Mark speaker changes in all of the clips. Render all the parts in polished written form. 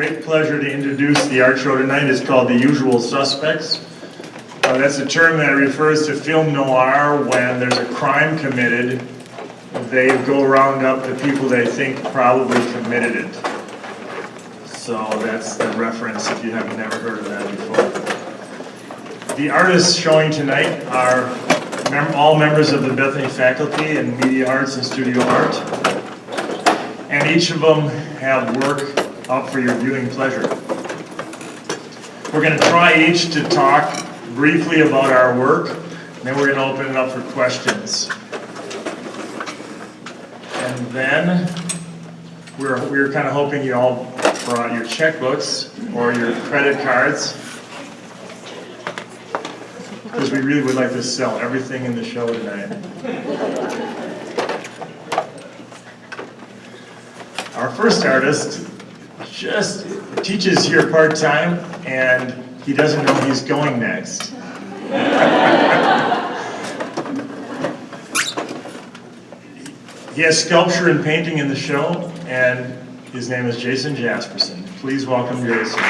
Speaker 1: great pleasure to introduce the art show tonight. It's called The Usual Suspects. That's a term that refers to film noir. When there's a crime committed, they go round up the people they think probably committed it. So that's the reference if you haven't never heard of that before. The artists showing tonight are all members of the Bethany faculty in Media Arts and Studio Art. And each of them have work up for your viewing pleasure. We're going to try each to talk briefly about our work, and then we're going to open it up for questions. And then we're kind of hoping you all brought your checkbooks or your credit cards, because we really would like to sell everything in the show tonight. Our first artist just teaches here part-time, and he doesn't know he's going next. He has sculpture and painting in the show, and his name is Jaspersen. Please welcome Jason.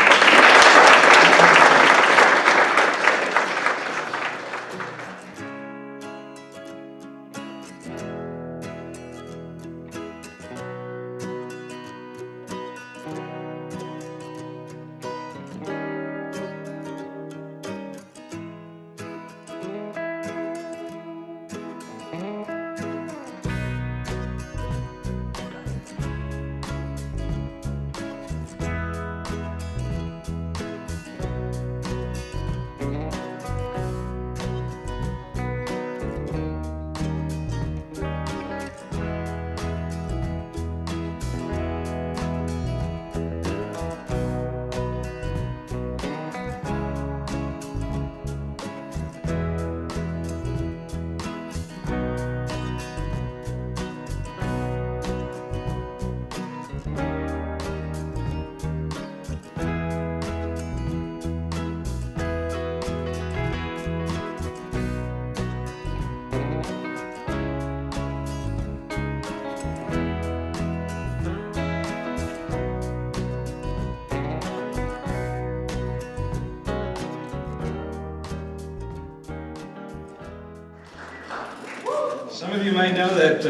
Speaker 2: Some of you might know that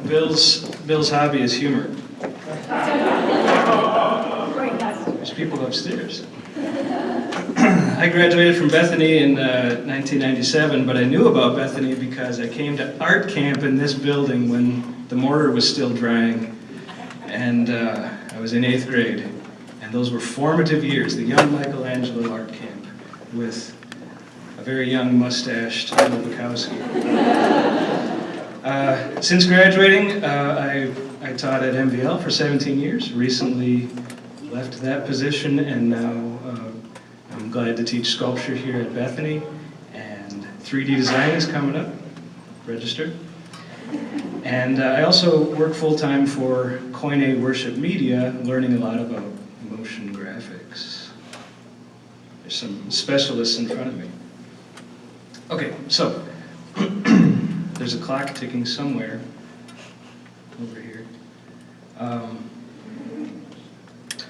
Speaker 2: Bill's hobby is humor. There's people upstairs. I graduated from Bethany in 1997, but I knew about Bethany because I came to art camp in this building when the mortar was still drying, and I was in 8th grade. And those were formative years, the young Michelangelo art camp with a very young mustached Bill Bukowski. Since graduating, I taught at MVL for 17 years, recently left that position, and now I'm glad to teach sculpture here at Bethany, and 3D design is coming up, registered. And I also work full-time for Koine Worship Media, learning a lot about motion graphics. There's some specialists in front of me. Okay, so there's a clock ticking somewhere over here.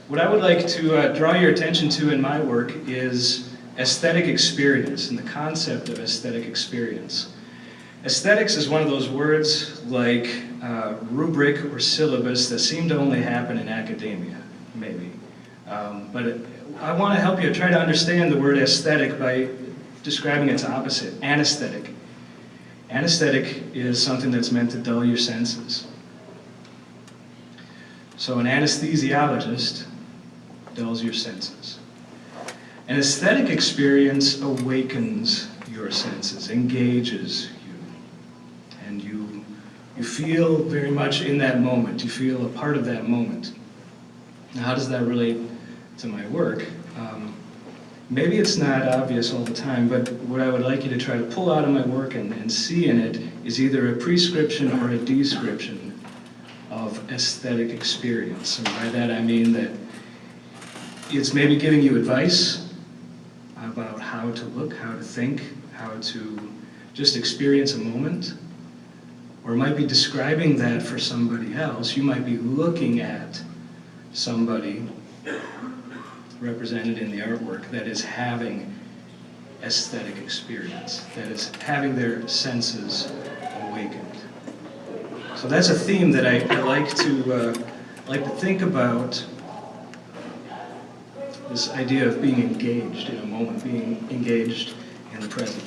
Speaker 2: What I would like to draw your attention to in my work is aesthetic experience and the concept of aesthetic experience. Aesthetics is one of those words like rubric or syllabus that seem to only happen in academia, maybe. But I want to help you try to understand the word aesthetic by describing its opposite, anesthetic. Anesthetic is something that's meant to dull your senses. So an anesthesiologist dulls your senses. An aesthetic experience awakens your senses, engages you, and you feel very much in that moment. You feel a part of that moment. Now, how does that relate to my work? Maybe it's not obvious all the time, but what I would like you to try to pull out of my work and see in it is either a prescription or a description of aesthetic experience. And by that I mean that it's maybe giving you advice about how to look, how to think, how to just experience a moment. Or it might be describing that for somebody else. You might be looking at somebody represented in the artwork that is having aesthetic experience, that is having their senses awakened. So that's a theme that I like to think about, this idea of being engaged in a moment, being engaged in the present.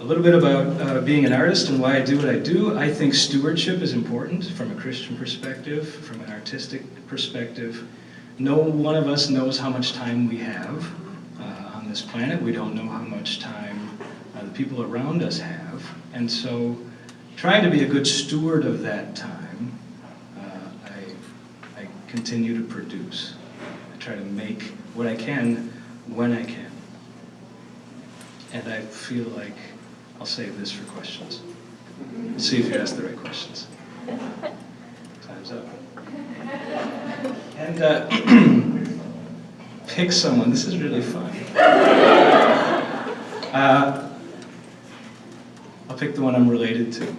Speaker 2: A little bit about being an artist and why I do what I do. I think stewardship is important from a Christian perspective, from an artistic perspective. No one of us knows how much time we have on this planet. We don't know how much time the people around us have. And so trying to be a good steward of that time, I continue to produce. I try to make what I can when I can. And I feel like I'll save this for questions. See if you ask the right questions. Time's up. And pick someone. This is really fun. I'll pick the one I'm related to.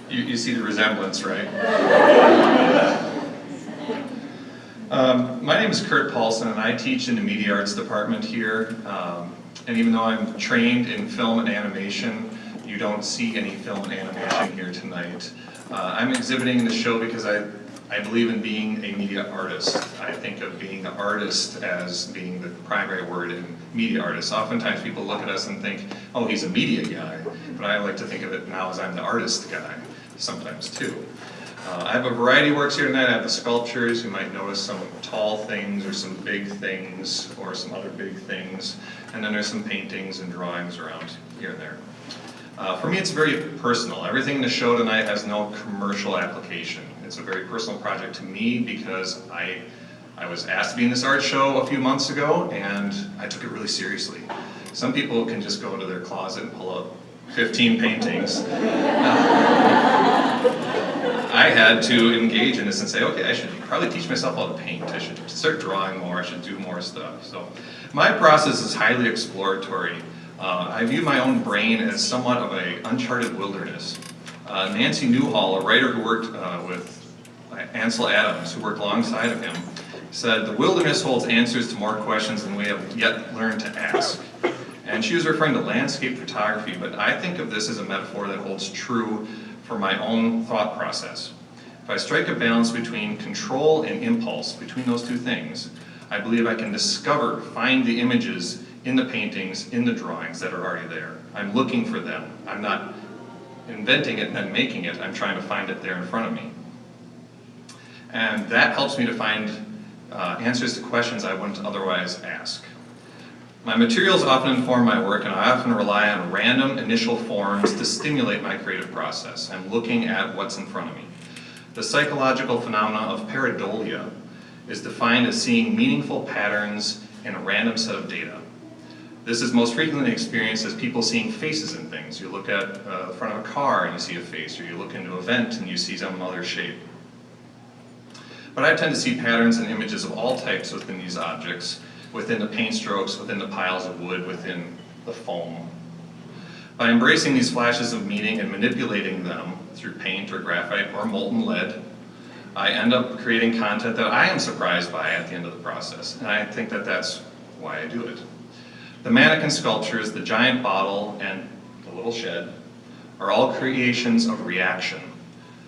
Speaker 3: You see the resemblance, right? My name is Paulsen, and I teach in the Media Arts department here. And even though I'm trained in film and animation, you don't see any film and animation here tonight. I'm exhibiting the show because I believe in being a media artist. I think of being an artist as being the primary word in media artists. Oftentimes people look at us and think, oh, he's a media guy. But I like to think of it now as I'm the artist guy, sometimes too. I have a variety of works here tonight. I have the sculptures. You might notice some tall things or some big things or some other big things. And then there's some paintings and drawings around here and there. For me, it's very personal. Everything in the show tonight has no commercial application. It's a very personal project to me because I was asked to be in this art show a few months ago, and I took it really seriously. Some people can just go into their closet and pull out 15 paintings. I had to engage in this and say, okay, I should probably teach myself how to paint. I should start drawing more. I should do more stuff. So my process is highly exploratory. I view my own brain as somewhat of an uncharted wilderness. Nancy Newhall, a writer who worked with Ansel Adams, who worked alongside of him, said, "The wilderness holds answers to more questions than we have yet learned to ask." And she was referring to landscape photography, but I think of this as a metaphor that holds true for my own thought process. If I strike a balance between control and impulse, between those two things, I believe I can find the images in the paintings, in the drawings that are already there. I'm looking for them. I'm not inventing it and then making it. I'm trying to find it there in front of me. And that helps me to find answers to questions I wouldn't otherwise ask. My materials often inform my work, and I often rely on random initial forms to stimulate my creative process. I'm looking at what's in front of me. The psychological phenomena of pareidolia is defined as seeing meaningful patterns in a random set of data. This is most frequently experienced as people seeing faces in things. You look at the front of a car and you see a face, or you look into a vent and you see some other shape. But I tend to see patterns and images of all types within these objects, within the paint strokes, within the piles of wood, within the foam. By embracing these flashes of meaning and manipulating them through paint or graphite or molten lead, I end up creating content that I am surprised by at the end of the process. And I think that that's why I do it. The mannequin sculptures, the giant bottle, and the little shed are all creations of reaction.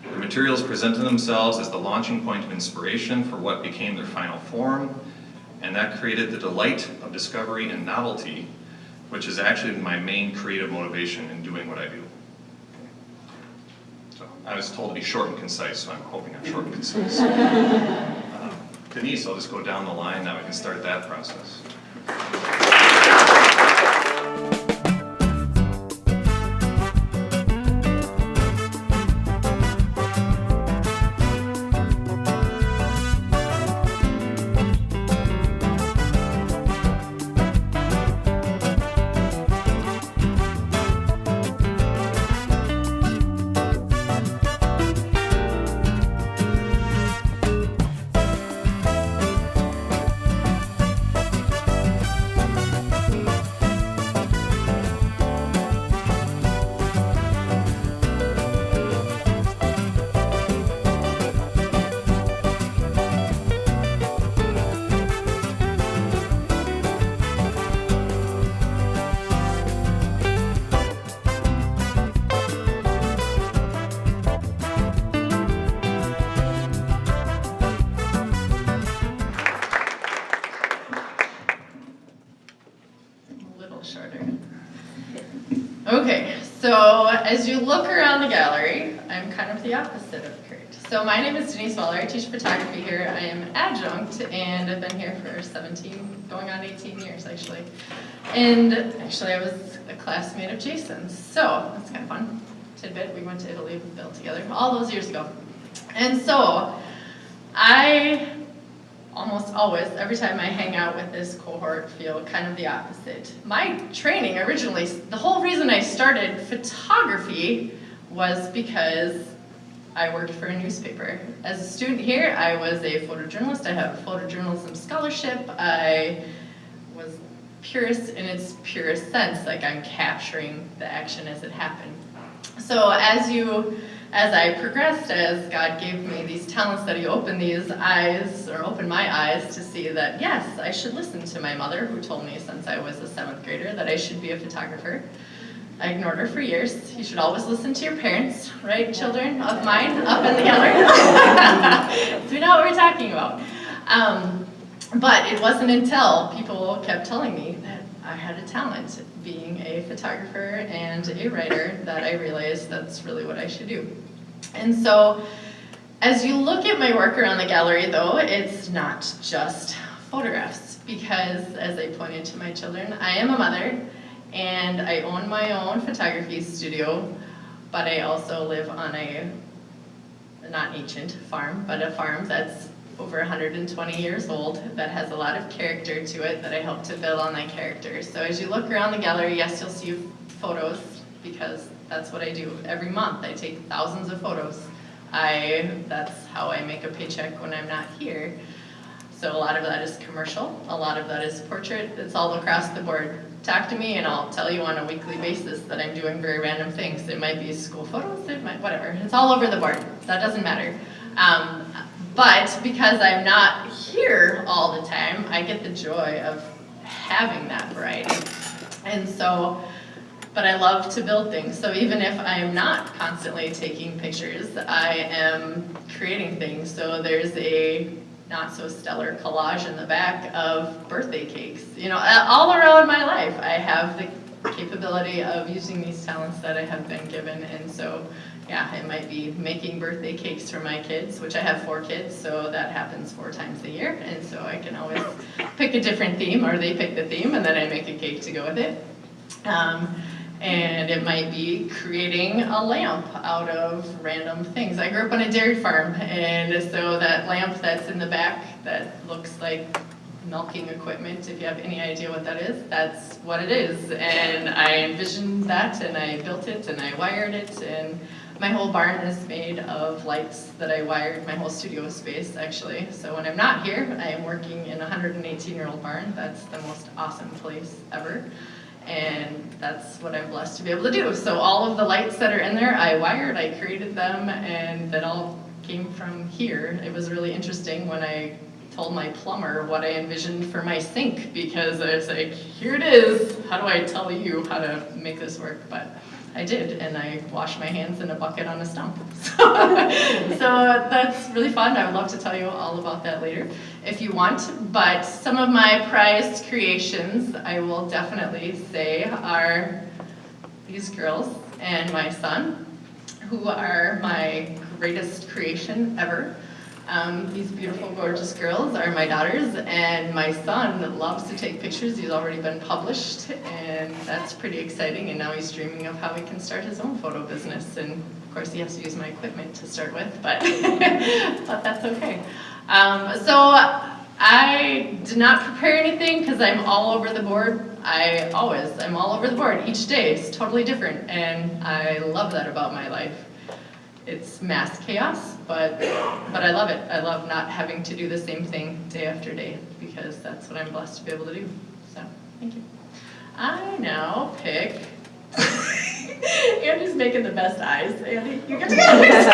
Speaker 3: The materials presented themselves as the launching point of inspiration for what became their final form, and that created the delight of discovery and novelty, which is actually my main creative motivation in doing what I do. So I was told to be short and concise, so I'm hoping I'm short and concise. Denice, I'll just go down the line now. We can start that process.
Speaker 4: Okay, so as you look around the gallery, I'm kind of the opposite of Kurt. So my name is Denice Woller. I teach photography here. I am adjunct, and I've been here for 17, going on 18 years actually. And actually I was a classmate of Jason's, so that's kind of fun. Tidbit, we went to Italy with Bill together all those years ago. And so I almost always, every time I hang out with this cohort, feel kind of the opposite. My training originally, the whole reason I started photography was because I worked for a newspaper. As a student here, I was a photojournalist. I have a photojournalism scholarship. I was purist in its purest sense, like I'm capturing the action as it happened. So as I progressed, as God gave me these talents, that He opened these eyes, or opened my eyes to see that, yes, I should listen to my mother, who told me since I was a 7th grader that I should be a photographer. I ignored her for years. You should always listen to your parents, right, children of mine up in the gallery? So we know what we're talking about. But it wasn't until people kept telling me that I had a talent being a photographer and a writer that I realized that's really what I should do. And so as you look at my work around the gallery, though, it's not just photographs, because as I pointed to my children, I am a mother and I own my own photography studio, but I also live on a not ancient farm, but a farm that's over 120 years old, that has a lot of character to it, that I help to build on that character. So as you look around the gallery, yes, you'll see photos, because that's what I do. Every month I take thousands of photos. That's how I make a paycheck when I'm not here. So a lot of that is commercial, a lot of that is portrait. It's all across the board. Talk to me and I'll tell you on a weekly basis that I'm doing very random things. It might be school photos, it might, whatever. It's all over the board. That doesn't matter. But because I'm not here all the time, I get the joy of having that variety. And so, but I love to build things. So even if I am not constantly taking pictures, I am creating things. So there's a not so stellar collage in the back of birthday cakes. You know, all around my life, I have the capability of using these talents that I have been given. And so, yeah, it might be making birthday cakes for my kids, which I have 4 kids, so that happens 4 times a year. And so I can always pick a different theme, or they pick the theme, and then I make a cake to go with it. And it might be creating a lamp out of random things. I grew up on a dairy farm, and so that lamp that's in the back that looks like milking equipment. If you have any idea what that is, that's what it is. And I envisioned that, and I built it, and I wired it, and my whole barn is made of lights that I wired, my whole studio space, actually. So when I'm not here, I am working in a 118-year-old barn. That's the most awesome place ever. And that's what I'm blessed to be able to do. So all of the lights that are in there, I wired, I created them, and that all came from here. It was really interesting when I told my plumber what I envisioned for my sink, because I was like, here it is. How do I tell you how to make this work? But I did, and I washed my hands in a bucket on a stump. So that's really fun. I would love to tell you all about that later if you want. But some of my prized creations, I will definitely say, are these girls and my son, who are my greatest creation ever. These beautiful, gorgeous girls are my daughters, and my son loves to take pictures. He's already been published, and that's pretty exciting, and now he's dreaming of how he can start his own photo business. And of course, he has to use my equipment to start with, but, but that's okay. So I did not prepare anything because I'm all over the board. I'm all over the board. Each day is totally different, and I love that about my life. It's mass chaos, but I love it. I love not having to do the same thing day after day, because that's what I'm blessed to be able to do. So, thank you. I now pick... Andy's making the best eyes. Andy, you get to go next.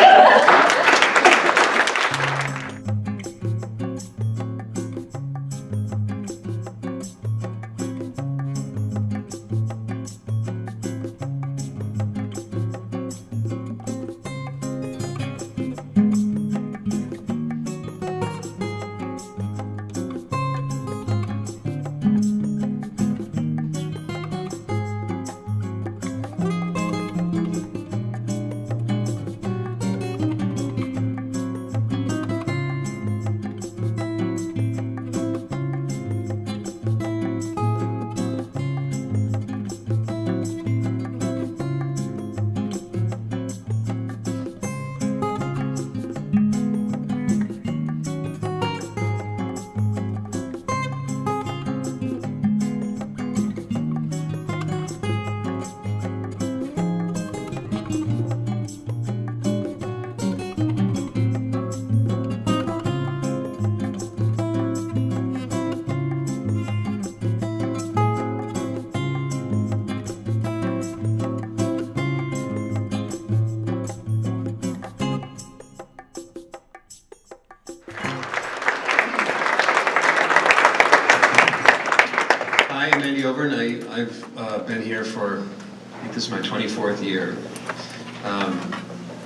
Speaker 5: Overn. I've been here for, I think this is my 24th year. I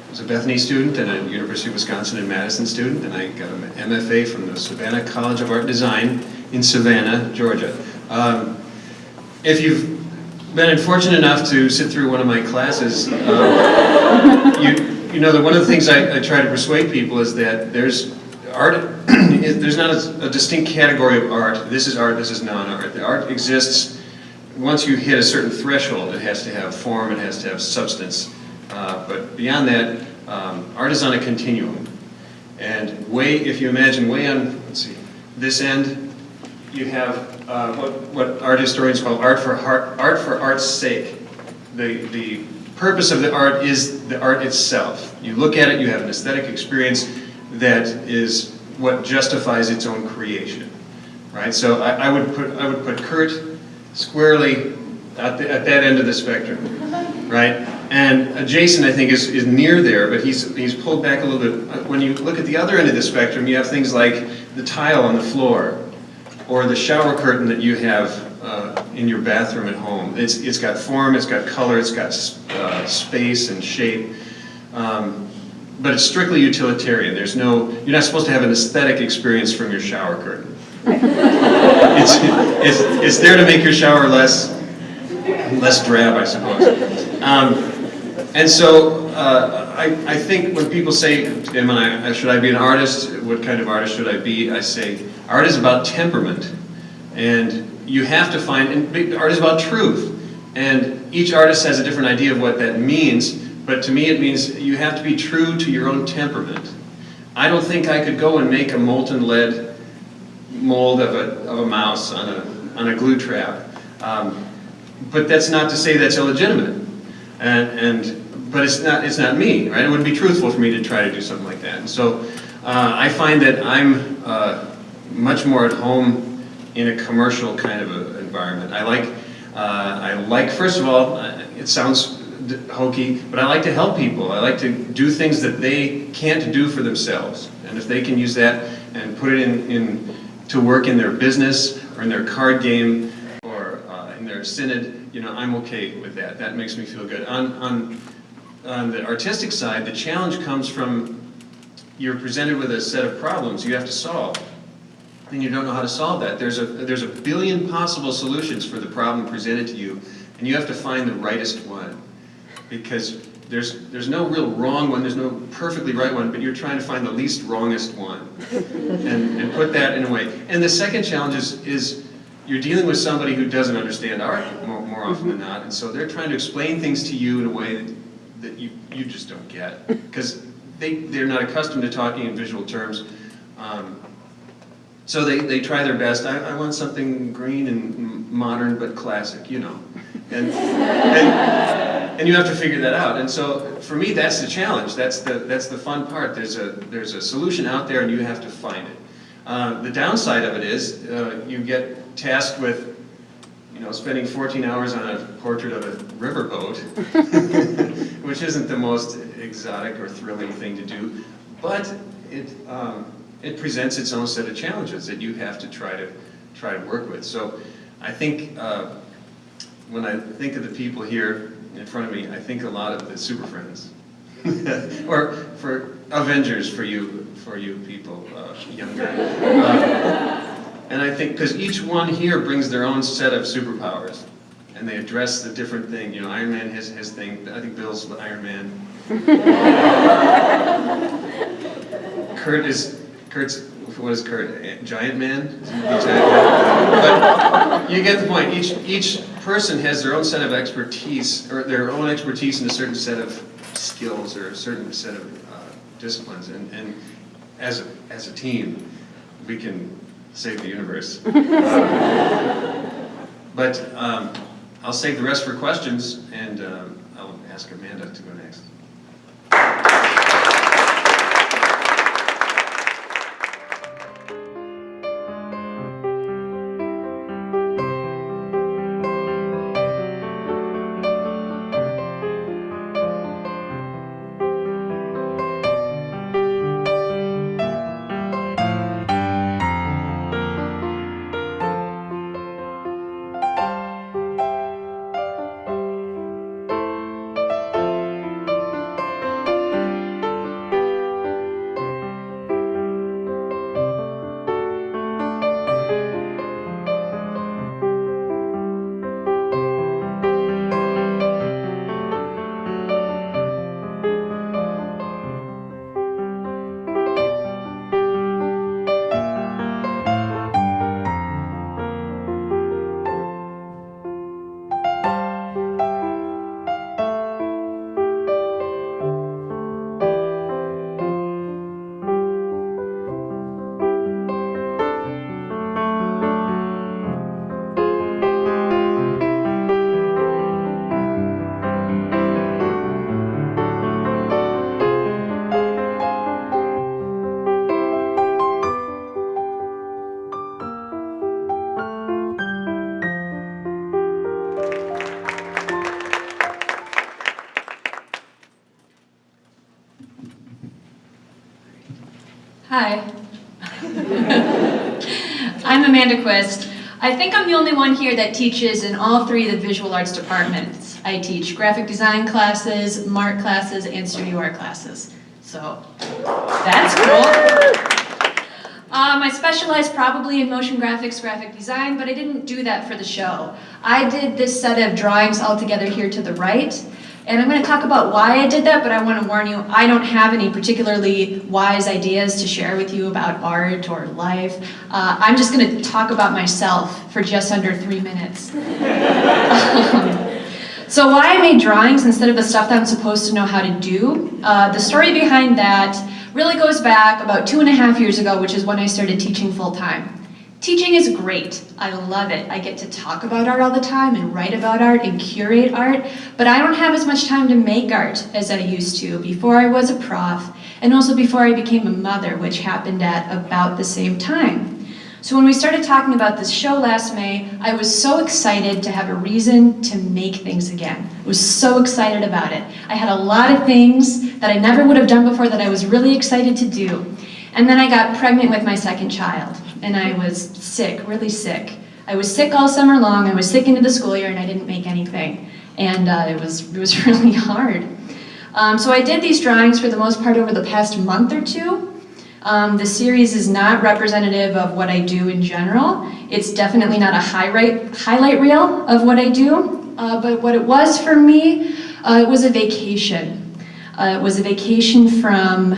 Speaker 5: was a Bethany student and a University of Wisconsin in Madison student, and I got an MFA from the Savannah College of Art Design in Savannah, Georgia. If you've been fortunate enough to sit through one of my classes, you know that one of the things I try to persuade people is that there's art. There's not a distinct category of art. This is art, this is non-art. The art exists once you hit a certain threshold. It has to have form, it has to have substance. But beyond that, art is on a continuum. And if you imagine way on, let's see, this end, you have what art historians call art for art's sake. The purpose of the art is the art itself. You look at it, you have an aesthetic experience that is what justifies its own creation, right? So I would put Kurt squarely at that end of the spectrum, right? And Jason, I think, is near there, but he's pulled back a little bit. When you look at the other end of the spectrum, you have things like the tile on the floor, or the shower curtain that you have in your bathroom at home. It's got form, it's got color, it's got space and shape. But it's strictly utilitarian. You're not supposed to have an aesthetic experience from your shower curtain. It's there to make your shower less drab, I suppose. And so I think when people say, should I be an artist? What kind of artist should I be? I say, art is about temperament. And you have to find, art is about truth. And each artist has a different idea of what that means. But to me, it means you have to be true to your own temperament. I don't think I could go and make a molten lead mold of a mouse on a glue trap. But that's not to say that's illegitimate. But it's not me, right? It wouldn't be truthful for me to try to do something like that. And so I find that I'm much more at home in a commercial kind of a environment. I like, first of all, it sounds hokey, but I like to help people. I like to do things that they can't do for themselves. And if they can use that and put it in to work in their business or in their card game or in their synod, you know, I'm okay with that. That makes me feel good. On the artistic side, the challenge comes from you're presented with a set of problems you have to solve, and you don't know how to solve that. There's a billion possible solutions for the problem presented to you, and you have to find the rightest one, because there's no real wrong one, there's no perfectly right one, but you're trying to find the least wrongest one and put that in a way. And the second challenge is you're dealing with somebody who doesn't understand art more often than not, and so they're trying to explain things to you in a way that you just don't get, because they're not accustomed to talking in visual terms. So they try their best. I want something green and modern but classic, you know. And you have to figure that out. And so for me, that's the challenge. That's the fun part. There's a solution out there, and you have to find it. The downside of it is you get tasked with, you know, spending 14 hours on a portrait of a riverboat, which isn't the most exotic or thrilling thing to do, but it presents its own set of challenges that you have to try to work with. So I think when I think of the people here in front of me, I think a lot of the Super Friends, or for Avengers for you people younger. And I think because each one here brings their own set of superpowers, and they address the different thing. You know, Iron Man has his thing. I think Bill's Iron Man. Kurt's, what is Kurt? Giant Man? Giant Man? But you get the point. Each person has their own set of expertise, or their own expertise in a certain set of skills or a certain set of disciplines. And as a team, we can save the universe. But I'll save the rest for questions, and I'll ask Amanda to go next.
Speaker 6: Hi. I'm Amanda Quist. I think I'm the only one here that teaches in all three of the visual arts departments. I teach graphic design classes, MART classes, and studio art classes. So that's cool. I specialize probably in motion graphics, graphic design, but I didn't do that for the show. I did this set of drawings all together here to the right. And I'm going to talk about why I did that, but I want to warn you, I don't have any particularly wise ideas to share with you about art or life. I'm just going to talk about myself for just under 3 minutes. So why I made drawings instead of the stuff that I'm supposed to know how to do, the story behind that really goes back about 2.5 years ago, which is when I started teaching full-time. Teaching is great. I love it. I get to talk about art all the time and write about art and curate art, but I don't have as much time to make art as I used to before I was a prof, and also before I became a mother, which happened at about the same time. So when we started talking about this show last May, I was so excited to have a reason to make things again. I was so excited about it. I had a lot of things that I never would have done before that I was really excited to do. And then I got pregnant with my second child, and I was sick, really sick. I was sick all summer long, I was sick into the school year, and I didn't make anything. And it was really hard. So I did these drawings for the most part over the past month or two. The series is not representative of what I do in general. It's definitely not a highlight reel of what I do, but what it was for me, it was a vacation. It was a vacation from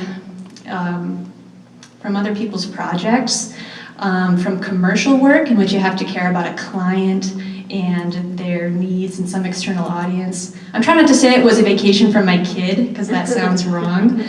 Speaker 6: other people's projects, from commercial work in which you have to care about a client and their needs and some external audience. I'm trying not to say it was a vacation from my kid, because that sounds wrong.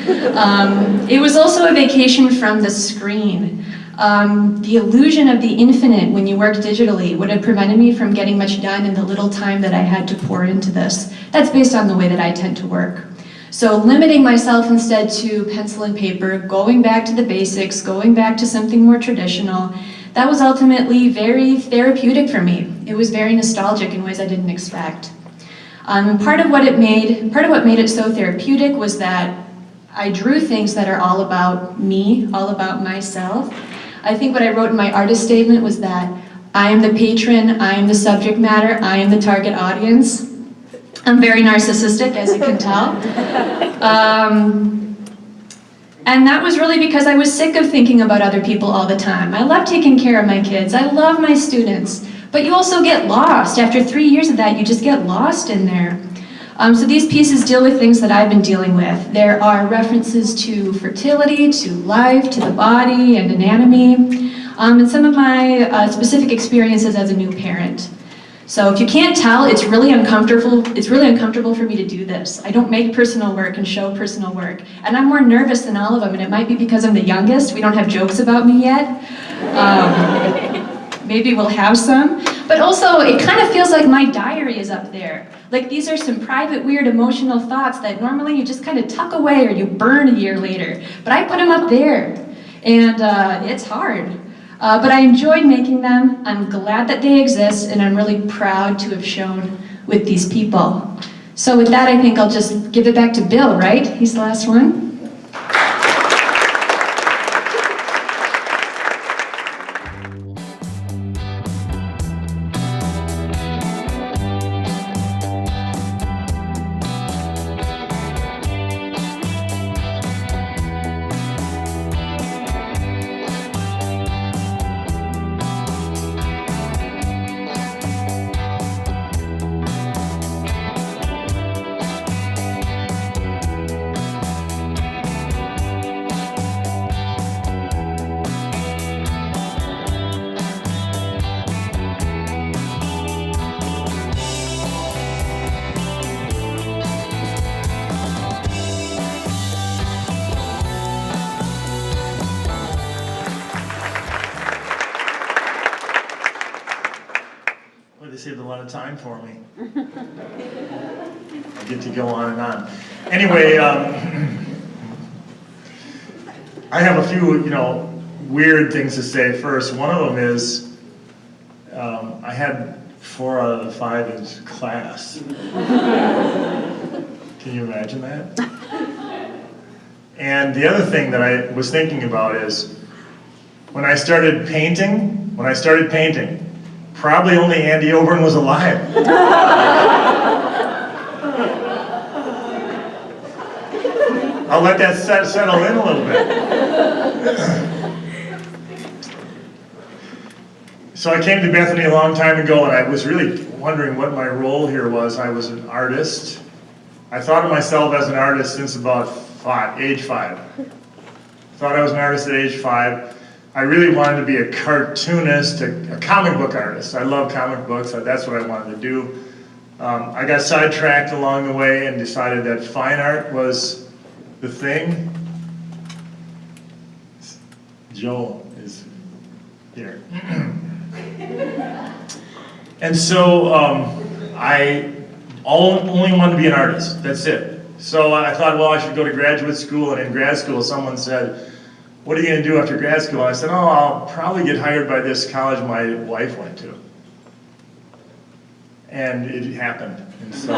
Speaker 6: It was also a vacation from the screen. The illusion of the infinite when you work digitally would have prevented me from getting much done in the little time that I had to pour into this. That's based on the way that I tend to work. So limiting myself instead to pencil and paper, going back to the basics, going back to something more traditional, that was ultimately very therapeutic for me. It was very nostalgic in ways I didn't expect. And part of what made it so therapeutic was that I drew things that are all about me, all about myself. I think what I wrote in my artist statement was that I am the patron, I am the subject matter, I am the target audience. I'm very narcissistic, as you can tell. And that was really because I was sick of thinking about other people all the time. I love taking care of my kids. I love my students. But you also get lost. After 3 years of that, you just get lost in there. So these pieces deal with things that I've been dealing with. There are references to fertility, to life, to the body and anatomy, and some of my specific experiences as a new parent. So if you can't tell, it's really uncomfortable for me to do this. I don't make personal work and show personal work. And I'm more nervous than all of them, and it might be because I'm the youngest. We don't have jokes about me yet. Maybe we'll have some. But also, it kind of feels like my diary is up there. Like these are some private, weird, emotional thoughts that normally you just kind of tuck away or you burn a year later. But I put them up there, and it's hard. But I enjoyed making them. I'm glad that they exist, and I'm really proud to have shown with these people. So with that, I think I'll just give it back to Bill, right? He's the last one.
Speaker 1: They saved a lot of time for me. I get to go on and on. Anyway, I have a few, weird things to say first. One of them is I had 4 out of the 5 in class. Can you imagine that? And the other thing that I was thinking about is when I started painting, probably only Andy Overn was alive. I'll let that settle in a little bit. So I came to Bethany a long time ago, and I was really wondering what my role here was. I was an artist. I thought of myself as an artist since about age 5. Thought I was an artist at age 5. I really wanted to be a cartoonist, a comic book artist. I love comic books, so that's what I wanted to do. I got sidetracked along the way and decided that fine art was the thing. Joe is here. And so I only wanted to be an artist, that's it. So I thought, well, I should go to graduate school, and in grad school someone said, what are you going to do after grad school? And I said, oh, I'll probably get hired by this college my wife went to. And it happened. And so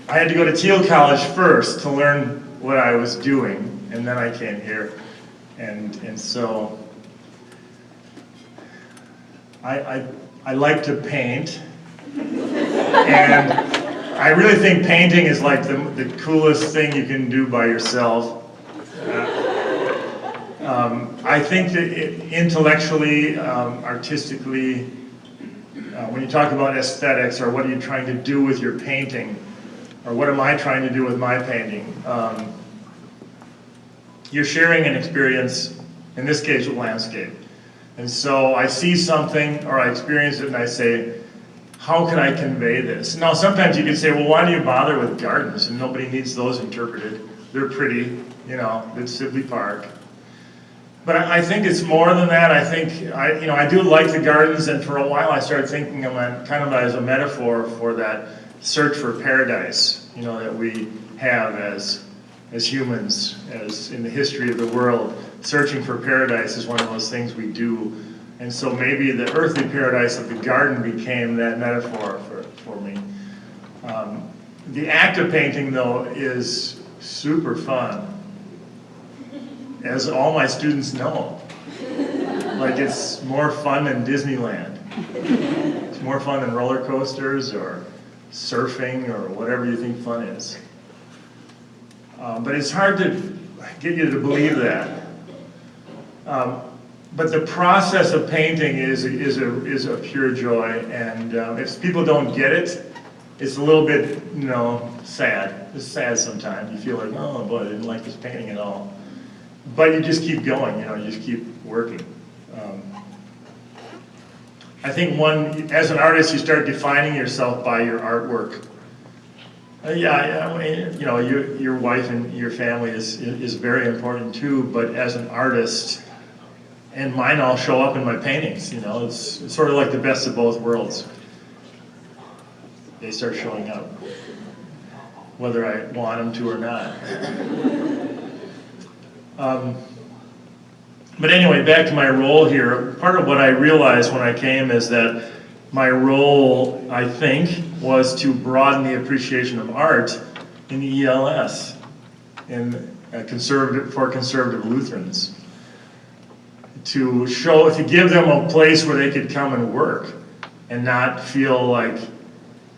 Speaker 1: I had to go to Teal College first to learn what I was doing, and then I came here. And so I like to paint, and I really think painting is like the coolest thing you can do by yourself. I think that intellectually, artistically, when you talk about aesthetics, or what are you trying to do with your painting, or what am I trying to do with my painting, you're sharing an experience, in this case, with landscape. And so I see something, or I experience it, and I say, how can I convey this? Now, sometimes you can say, well, why do you bother with gardens? And nobody needs those interpreted. They're pretty, you know, it's Sibley Park. But I think it's more than that. I think, I do like the gardens, and for a while I started thinking of it kind of as a metaphor for that search for paradise, you know, that we have as humans, as in the history of the world. Searching for paradise is one of those things we do. And so maybe the earthly paradise of the garden became that metaphor for me. The act of painting, though, is super fun, as all my students know. Like, it's more fun than Disneyland. It's more fun than roller coasters or surfing or whatever you think fun is. But it's hard to get you to believe that. But the process of painting is a pure joy, and if people don't get it, it's a little bit, sad. It's sad sometimes. You feel like, oh boy, I didn't like this painting at all. But you just keep going, you just keep working. I think as an artist, you start defining yourself by your artwork. Your wife and your family is very important too, but as an artist, and mine all show up in my paintings, it's sort of like the best of both worlds. They start showing up, whether I want them to or not. But anyway, back to my role here. Part of what I realized when I came is that my role, I think, was to broaden the appreciation of art in the ELS, for conservative Lutherans. To give them a place where they could come and work and not feel like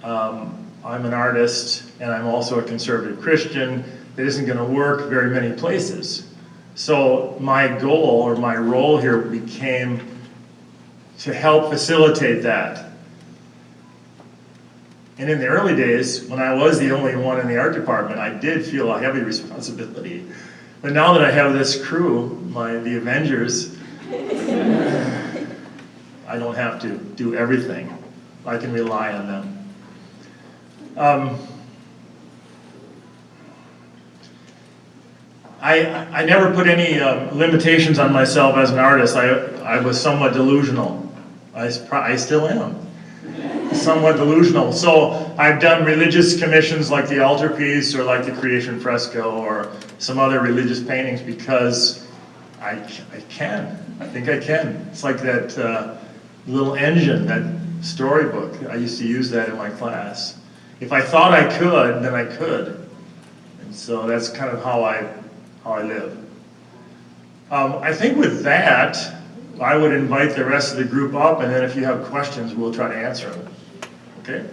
Speaker 1: I'm an artist and I'm also a conservative Christian that isn't going to work very many places. So my goal, or my role here, became to help facilitate that. And in the early days, when I was the only one in the art department, I did feel a heavy responsibility. But now that I have this crew, the Avengers, I don't have to do everything. I can rely on them. I never put any limitations on myself as an artist. I was somewhat delusional. I still am. Somewhat delusional. So I've done religious commissions like the altarpiece or like the creation fresco or some other religious paintings because I can. I think I can. It's like that little engine, that storybook. I used to use that in my class. If I thought I could, then I could. And so that's kind of how I live. I think with that, I would invite the rest of the group up, and then if you have questions, we'll try to answer them. Okay?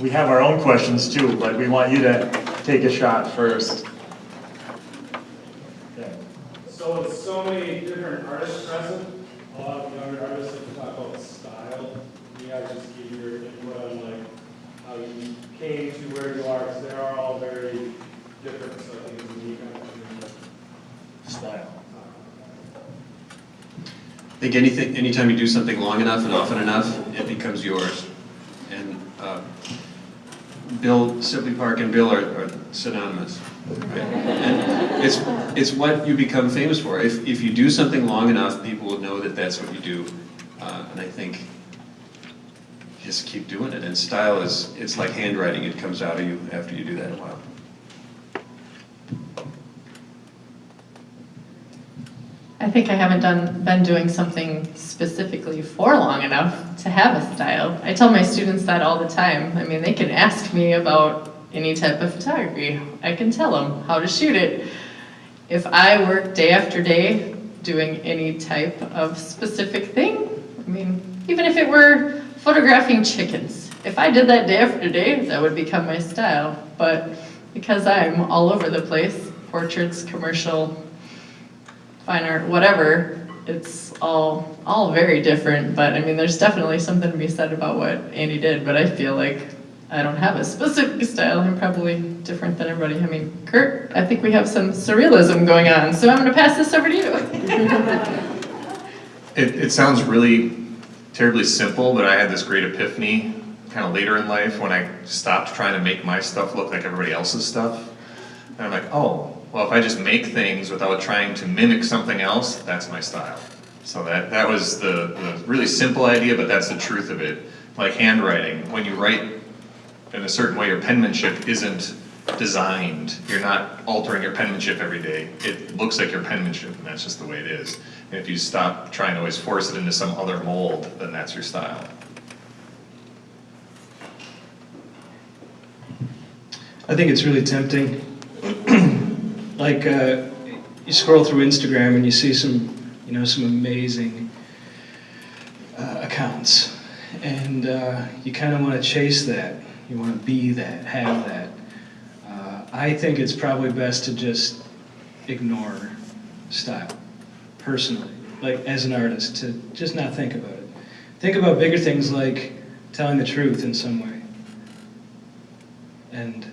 Speaker 1: We have our own questions too, but we want you to take a shot first.
Speaker 7: So with so many different artists present, a lot of younger artists have talked about style. You guys just give your input on like how you came to where you are, because they are all very different, so I think it's a unique opportunity.
Speaker 1: style.
Speaker 5: I think anytime you do something long enough and often enough, it becomes yours. And Bill, Sibley Park and Bill are synonymous. Right? And it's what you become famous for. If you do something long enough, people will know that that's what you do. And I think just keep doing it. And style it's like handwriting. It comes out of you after you do that a while.
Speaker 4: I think I haven't been doing something specifically for long enough to have a style. I tell my students that all the time. I mean, they can ask me about any type of photography. I can tell them how to shoot it. If I work day after day doing any type of specific thing, I mean, even if it were photographing chickens, if I did that day after day, that would become my style. But because I'm all over the place, portraits, commercial, fine art, whatever, it's all very different. But I mean, there's definitely something to be said about what Andy did, but I feel like I don't have a specific style. I'm probably different than everybody. I mean, Kurt, I think we have some surrealism going on, so I'm going to pass this over to you.
Speaker 3: It sounds really terribly simple, but I had this great epiphany kind of later in life when I stopped trying to make my stuff look like everybody else's stuff. And I'm like, oh, well, if I just make things without trying to mimic something else, that's my style. So that was the really simple idea, but that's the truth of it. Like handwriting, when you write in a certain way, your penmanship isn't designed. You're not altering your penmanship every day. It looks like your penmanship, and that's just the way it is. And if you stop trying to always force it into some other mold, then that's your style.
Speaker 2: I think it's really tempting. Like you scroll through Instagram and you see some amazing accounts, and you kind of want to chase that. You want to be that, have that. I think it's probably best to just ignore style, personally, like as an artist, to just not think about it. Think about bigger things like telling the truth in some way. And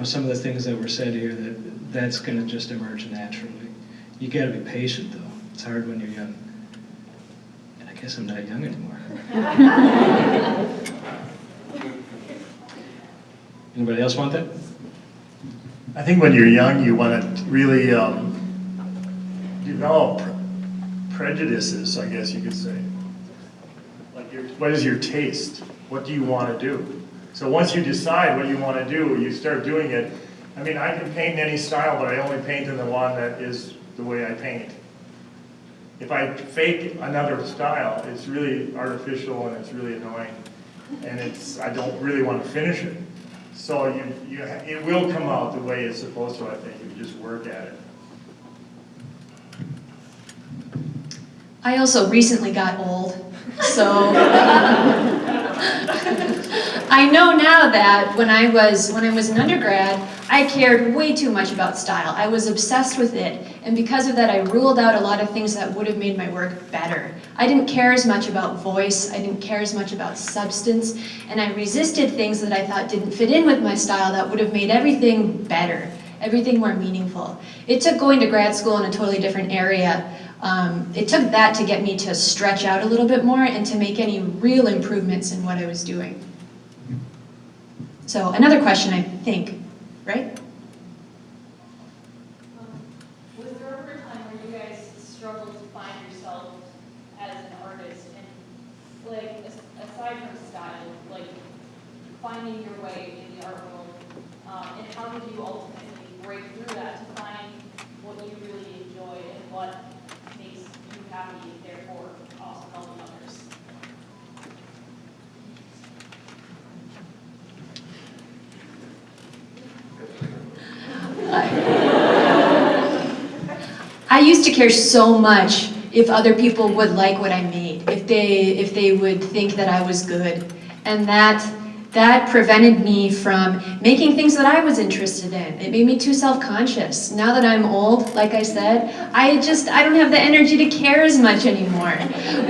Speaker 2: some of the things that were said here, that's going to just emerge naturally. You got to be patient, though. It's hard when you're young. And I guess I'm not young anymore. Anybody else want that?
Speaker 1: I think when you're young, you want to really develop prejudices, I guess you could say. Like, what is your taste? What do you want to do? So once you decide what you want to do, you start doing it. I mean, I can paint in any style, but I only paint in the one that is the way I paint. If I fake another style, it's really artificial and it's really annoying. And I don't really want to finish it. So it will come out the way it's supposed to, I think. You just work at it.
Speaker 6: I also recently got old, so I know now that when I was an undergrad, I cared way too much about style. I was obsessed with it, and because of that, I ruled out a lot of things that would have made my work better. I didn't care as much about voice, I didn't care as much about substance, and I resisted things that I thought didn't fit in with my style that would have made everything better, everything more meaningful. It took going to grad school in a totally different area. It took that to get me to stretch out a little bit more and to make any real improvements in what I was doing. So another question, I think, right?
Speaker 8: Was there ever a time where you guys struggled to find yourself as an artist, and like aside from style, like finding your way in the art world, and how did you ultimately break through that to find what you really enjoy and what makes you happy, therefore also helping others?
Speaker 6: I used to care so much if other people would like what I made, if they would think that I was good, and that that prevented me from making things that I was interested in. It made me too self-conscious. Now that I'm old, like I said, I don't have the energy to care as much anymore.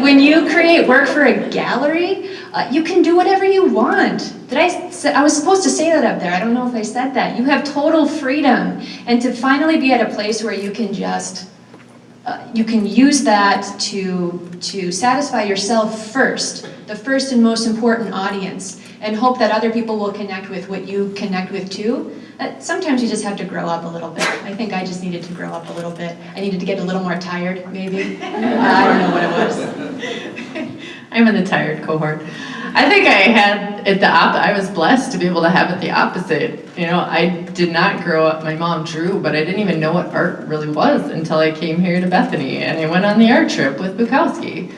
Speaker 6: When you create work for a gallery, you can do whatever you want. I was supposed to say that up there. I don't know if I said that. You have total freedom. And to finally be at a place where you can just, you can use that to satisfy yourself first, the first and most important audience, and hope that other people will connect with what you connect with too. Sometimes you just have to grow up a little bit. I think I just needed to grow up a little bit. I needed to get a little more tired, maybe. I don't know what it was.
Speaker 4: I'm in the tired cohort. I think I had it I was blessed to be able to have it the opposite. You know, I did not grow up, my mom drew, but I didn't even know what art really was until I came here to Bethany and I went on the art trip with Bukowski.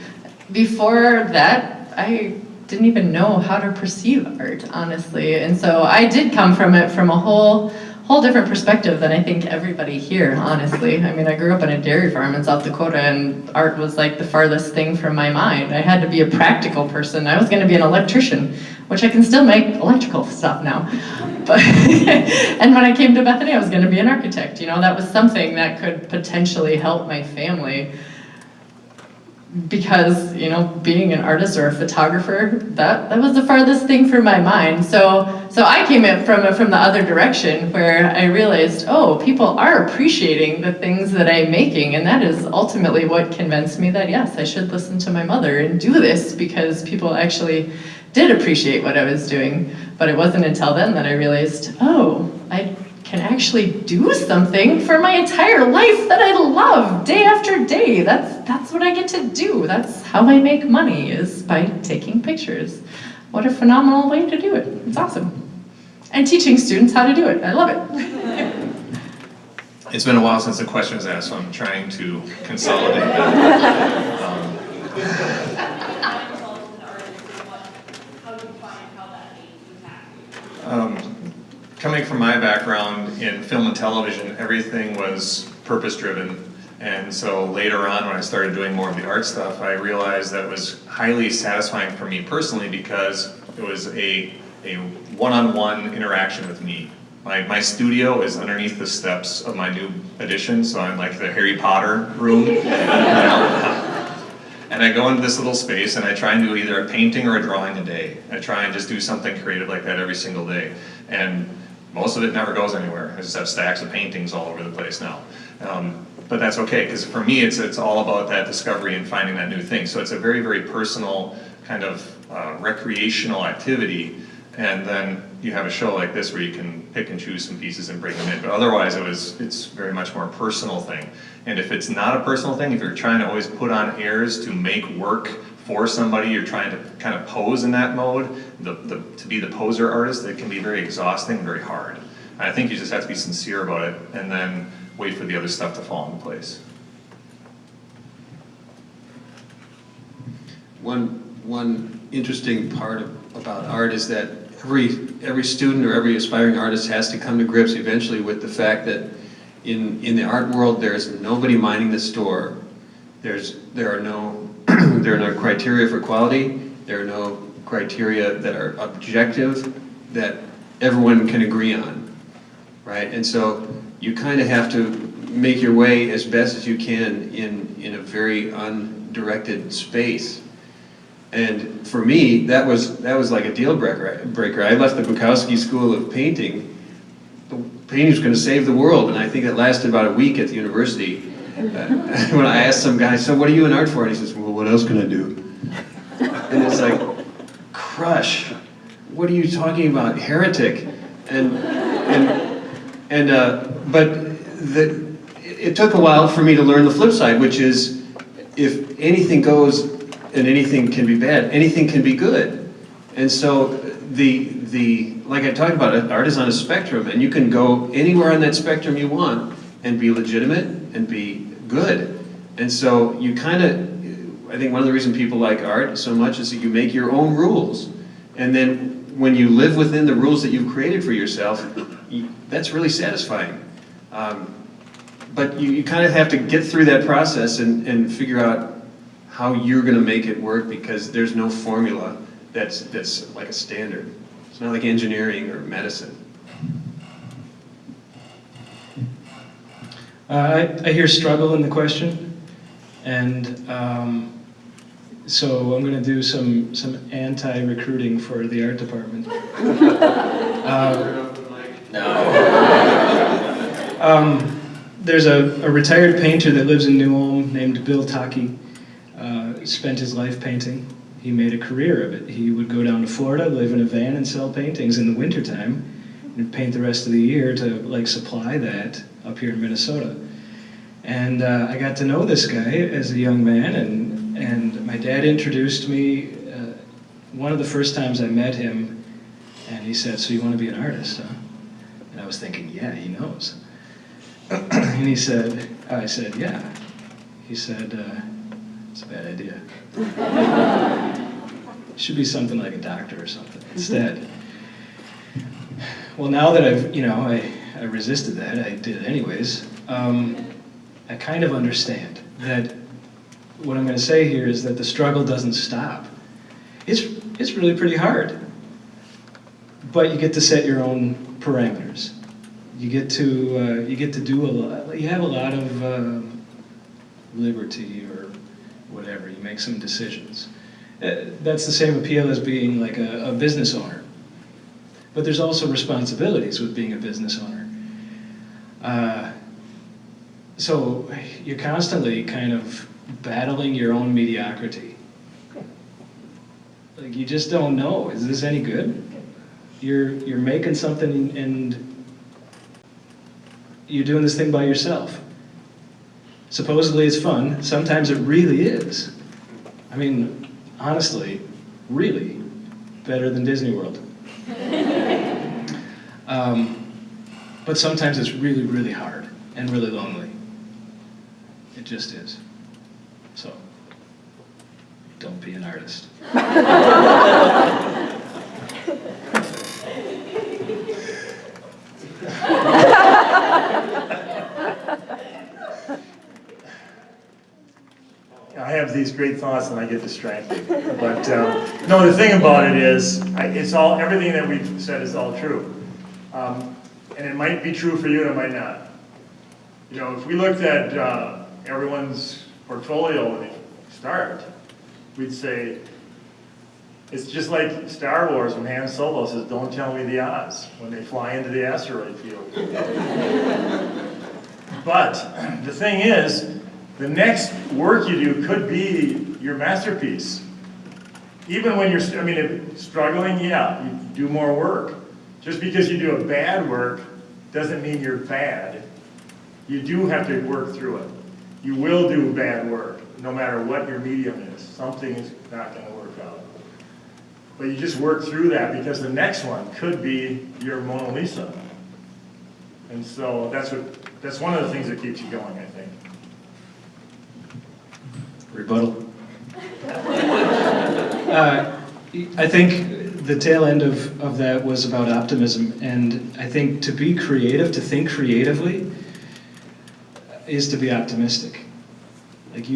Speaker 4: Before that, I didn't even know how to perceive art, honestly. And so I did come from it from a whole different perspective than I think everybody here, honestly. I mean, I grew up on a dairy farm in South Dakota and art was like the farthest thing from my mind. I had to be a practical person. I was gonna be an electrician, which I can still make electrical stuff now. But and when I came to Bethany, I was gonna be an architect. You know, that was something that could potentially help my family. Because, you know, being an artist or a photographer, that was the farthest thing from my mind. So I came in from the other direction where I realized, oh, people are appreciating the things that I'm making, and that is ultimately what convinced me that yes, I should listen to my mother and do this because people actually did appreciate what I was doing. But it wasn't until then that I realized, oh, I can actually do something for my entire life that I love day after day. That's what I get to do. That's how I make money, is by taking pictures. What a phenomenal way to do it. It's awesome. And teaching students how to do it. I love it.
Speaker 3: It's been a while since the question was asked, so I'm trying to consolidate that.
Speaker 8: How do you find how that made you happy?
Speaker 3: Coming from my background in film and television, everything was purpose-driven. And so later on, when I started doing more of the art stuff, I realized that it was highly satisfying for me personally because it was a one-on-one interaction with me. My studio is underneath the steps of my new addition, so I'm like the Harry Potter room. You know? And I go into this little space and I try and do either a painting or a drawing a day. I try and just do something creative like that every single day. And most of it never goes anywhere. I just have stacks of paintings all over the place now. But that's okay, because for me it's all about that discovery and finding that new thing. So it's a very, very personal kind of recreational activity. And then you have a show like this where you can pick and choose some pieces and bring them in. But otherwise it's very much more a personal thing. And if it's not a personal thing, if you're trying to always put on airs to make work for somebody, you're trying to kind of pose in that mode, to be the poser artist, it can be very exhausting and very hard. And I think you just have to be sincere about it and then wait for the other stuff to fall into place.
Speaker 5: One interesting part about art is that every student or every aspiring artist has to come to grips eventually with the fact that in the art world there's nobody minding the store. There are no criteria for quality. There are no criteria that are objective that everyone can agree on, right? And so you kind of have to make your way as best as you can in a very undirected space. And for me, that was like a deal breaker. I left the Bukowski School of Painting. The painting was going to save the world, and I think it lasted about a week at the university. When I asked some guy, so what are you in art for? And he says, well, what else can I do? And it's like, crush. What are you talking about? Heretic. But it took a while for me to learn the flip side, which is if anything goes and anything can be bad, anything can be good. And so like I talked about, art is on a spectrum, and you can go anywhere on that spectrum you want and be legitimate and be good. And so you kind of, I think one of the reasons people like art so much is that you make your own rules. And then when you live within the rules that you've created for yourself, that's really satisfying. But you kind of have to get through that process and figure out how you're going to make it work, because there's no formula that's like a standard. So. not like engineering or medicine.
Speaker 2: I hear struggle in the question, and so I'm going to do some anti-recruiting for the art department. There's a retired painter that lives in New Ulm named Bill Bukowski. Spent his life painting. He made a career of it. He would go down to Florida, live in a van, and sell paintings in the wintertime, and paint the rest of the year to like supply that up here in Minnesota. And I got to know this guy as a young man, and my dad introduced me one of the first times I met him, and he said, "So you want to be an artist, huh?" And I was thinking, yeah, he knows. And he said, I said, yeah. He said, it's a bad idea. It should be something like a doctor or something instead. Well, now that I resisted that, I did it anyways. I kind of understand that what I'm going to say here is that the struggle doesn't stop. It's really pretty hard, but you get to set your own parameters. You get to do a lot. You have a lot of liberty or whatever. You make some decisions. That's the same appeal as being like a business owner. But there's also responsibilities with being a business owner. So you're constantly kind of battling your own mediocrity. Like you just don't know, is this any good? You're making something and you're doing this thing by yourself. Supposedly it's fun. Sometimes it really is. I mean, honestly, really better than Disney World. But sometimes it's really, really hard and really lonely. It just is. So, don't be an artist.
Speaker 1: I have these great thoughts and I get distracted. But no, the thing about it is, it's all, everything that we've said is all true. And it might be true for you and it might not. You know, if we looked at everyone's portfolio when they start, we'd say, it's just like Star Wars when Han Solo says, "Don't tell me the odds," when they fly into the asteroid field. But the thing is, the next work you do could be your masterpiece. Even when you're, struggling, yeah, you do more work. Just because you do a bad work doesn't mean you're bad. You do have to work through it. You will do bad work, no matter what your medium is. Something is not going to work out. But you just work through that because the next one could be your Mona Lisa. And so that's one of the things that keeps you going, I think.
Speaker 2: Rebuttal. I think the tail end of that was about optimism, and I think to be creative, to think creatively, is to be optimistic. Like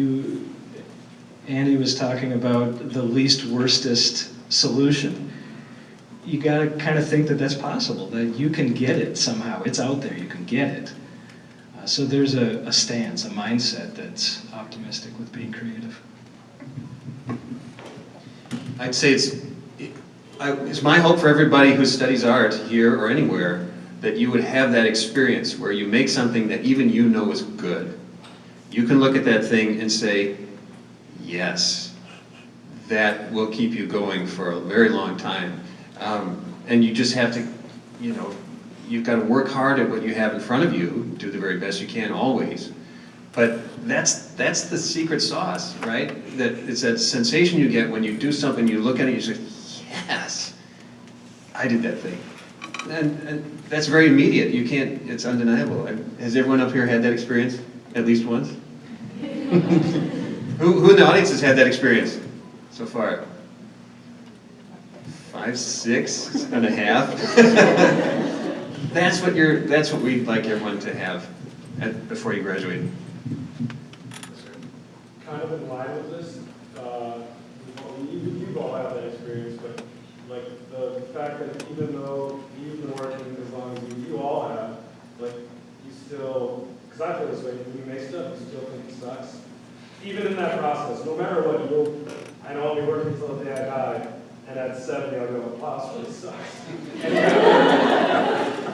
Speaker 2: Andy was talking about the least worstest solution. You gotta kind of think that that's possible, that you can get it somehow. It's out there, you can get it. So there's a stance, a mindset that's optimistic with being creative.
Speaker 5: I'd say it's my hope for everybody who studies art here or anywhere that you would have that experience where you make something that even you know is good. You can look at that thing and say, yes, that will keep you going for a very long time. And you just have to, you've got to work hard at what you have in front of you, do the very best you can always. But that's the secret sauce, right? That it's that sensation you get when you do something, you look at it, you say, yes, I did that thing. And that's very immediate. You can't, it's undeniable. Has everyone up here had that experience at least once? Who in the audience has had that experience so far? 5, 6 and a half. That's what we'd like everyone to have before you graduate.
Speaker 7: Kind of in line with this, you've all had that experience, but like the fact that even sucks. Even in that process, no matter what you do, I know I'll be working until the day I die, and at 70 I'll go, wow, this really sucks.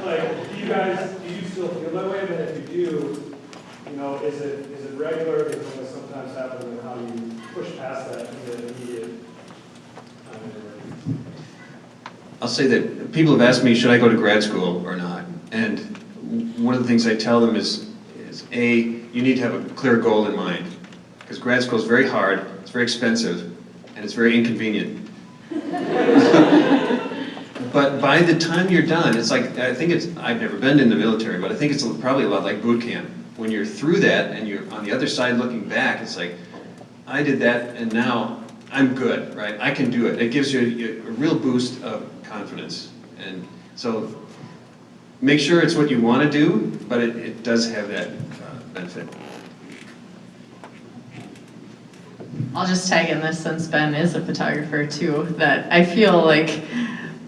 Speaker 7: Like, do you still feel that way? And if you do, you know, is it regular? Is it going to sometimes happen, and how do you push past that in the immediate time?
Speaker 5: I'll say that people have asked me, should I go to grad school or not? And one of the things I tell them is A, you need to have a clear goal in mind. Because grad school is very hard, it's very expensive, and it's very inconvenient. But by the time you're done, it's like, I've never been in the military, but I think it's probably a lot like boot camp. When you're through that and you're on the other side looking back, it's like, I did that and now I'm good, right? I can do it. It gives you a real boost of confidence. And so make sure it's what you want to do, but it does have that benefit.
Speaker 4: I'll just tag in this since Ben is a photographer too, that I feel like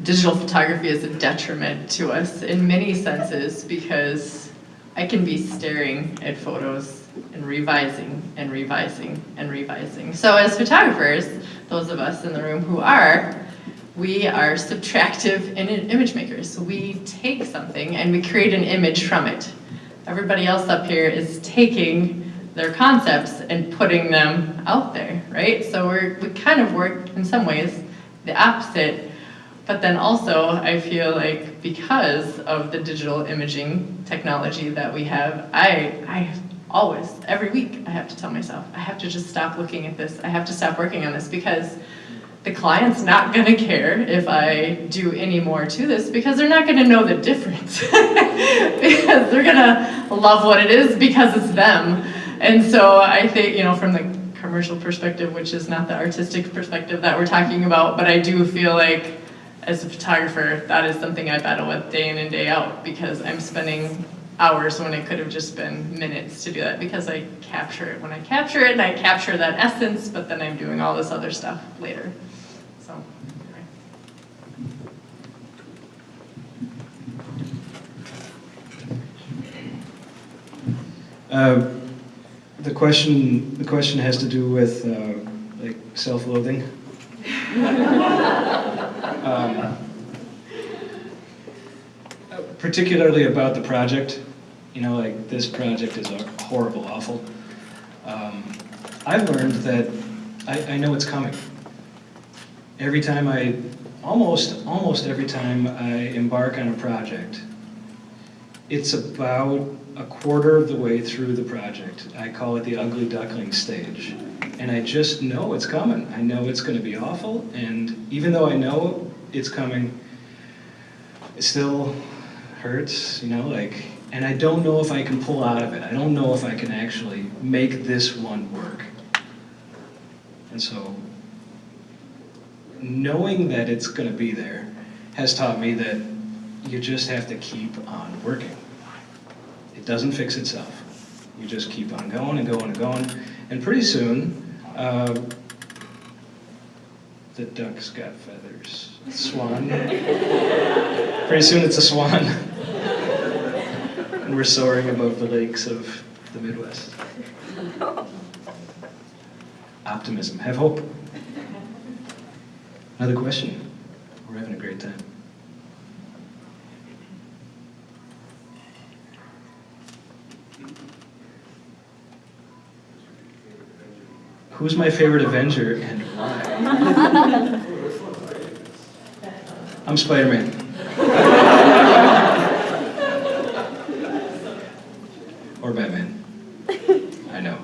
Speaker 4: digital photography is a detriment to us in many senses because I can be staring at photos and revising and revising and revising. So as photographers, those of us in the room who we are subtractive image makers. We take something and we create an image from it. Everybody else up here is taking their concepts and putting them out there, right? So we kind of work in some ways the opposite, but then also I feel like because of the digital imaging technology that we have, I always, every week, I have to tell myself, I have to just stop looking at this. I have to stop working on this because the client's not gonna care if I do any more to this because they're not gonna know the difference. Because they're gonna love what it is because it's them. And so I think, from the commercial perspective, which is not the artistic perspective that we're talking about, but I do feel like as a photographer, that is something I battle with day in and day out because I'm spending hours when it could have just been minutes to do that because I capture it when I capture it and I capture that essence, but then I'm doing all this other stuff later. So,
Speaker 2: anyway. The question has to do with like self-loathing. Particularly about the project, like this project is horrible, awful. I've learned that I know it's coming. Every time almost every time I embark on a project, it's about a quarter of the way through the project. I call it the ugly duckling stage. And I just know it's coming. I know it's going to be awful, and even though I know it's coming, it still hurts, and I don't know if I can pull out of it. I don't know if I can actually make this one work. And so, knowing that it's going to be there has taught me that you just have to keep on working. It doesn't fix itself. You just keep on going and going and going, and pretty soon, the duck's got feathers. Swan. Pretty soon it's a swan. And we're soaring above the lakes of the Midwest. Optimism. Have hope. Another question. We're having a great time. Who's my favorite Avenger and why? I'm Spider-Man. Or Batman. I know.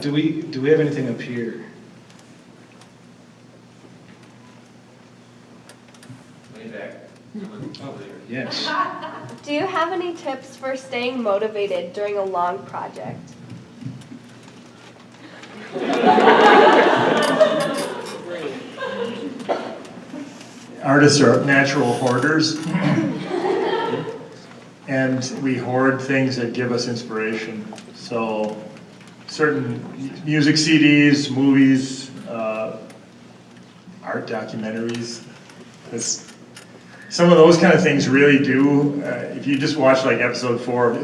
Speaker 2: Do we have anything up here?
Speaker 5: Way back.
Speaker 2: Oh, yes.
Speaker 9: Do you have any tips for staying motivated during a long project?
Speaker 1: Artists are natural hoarders, and we hoard things that give us inspiration. So certain music CDs, movies, art documentaries, some of those kind of things really do, if you just watch like episode 4 of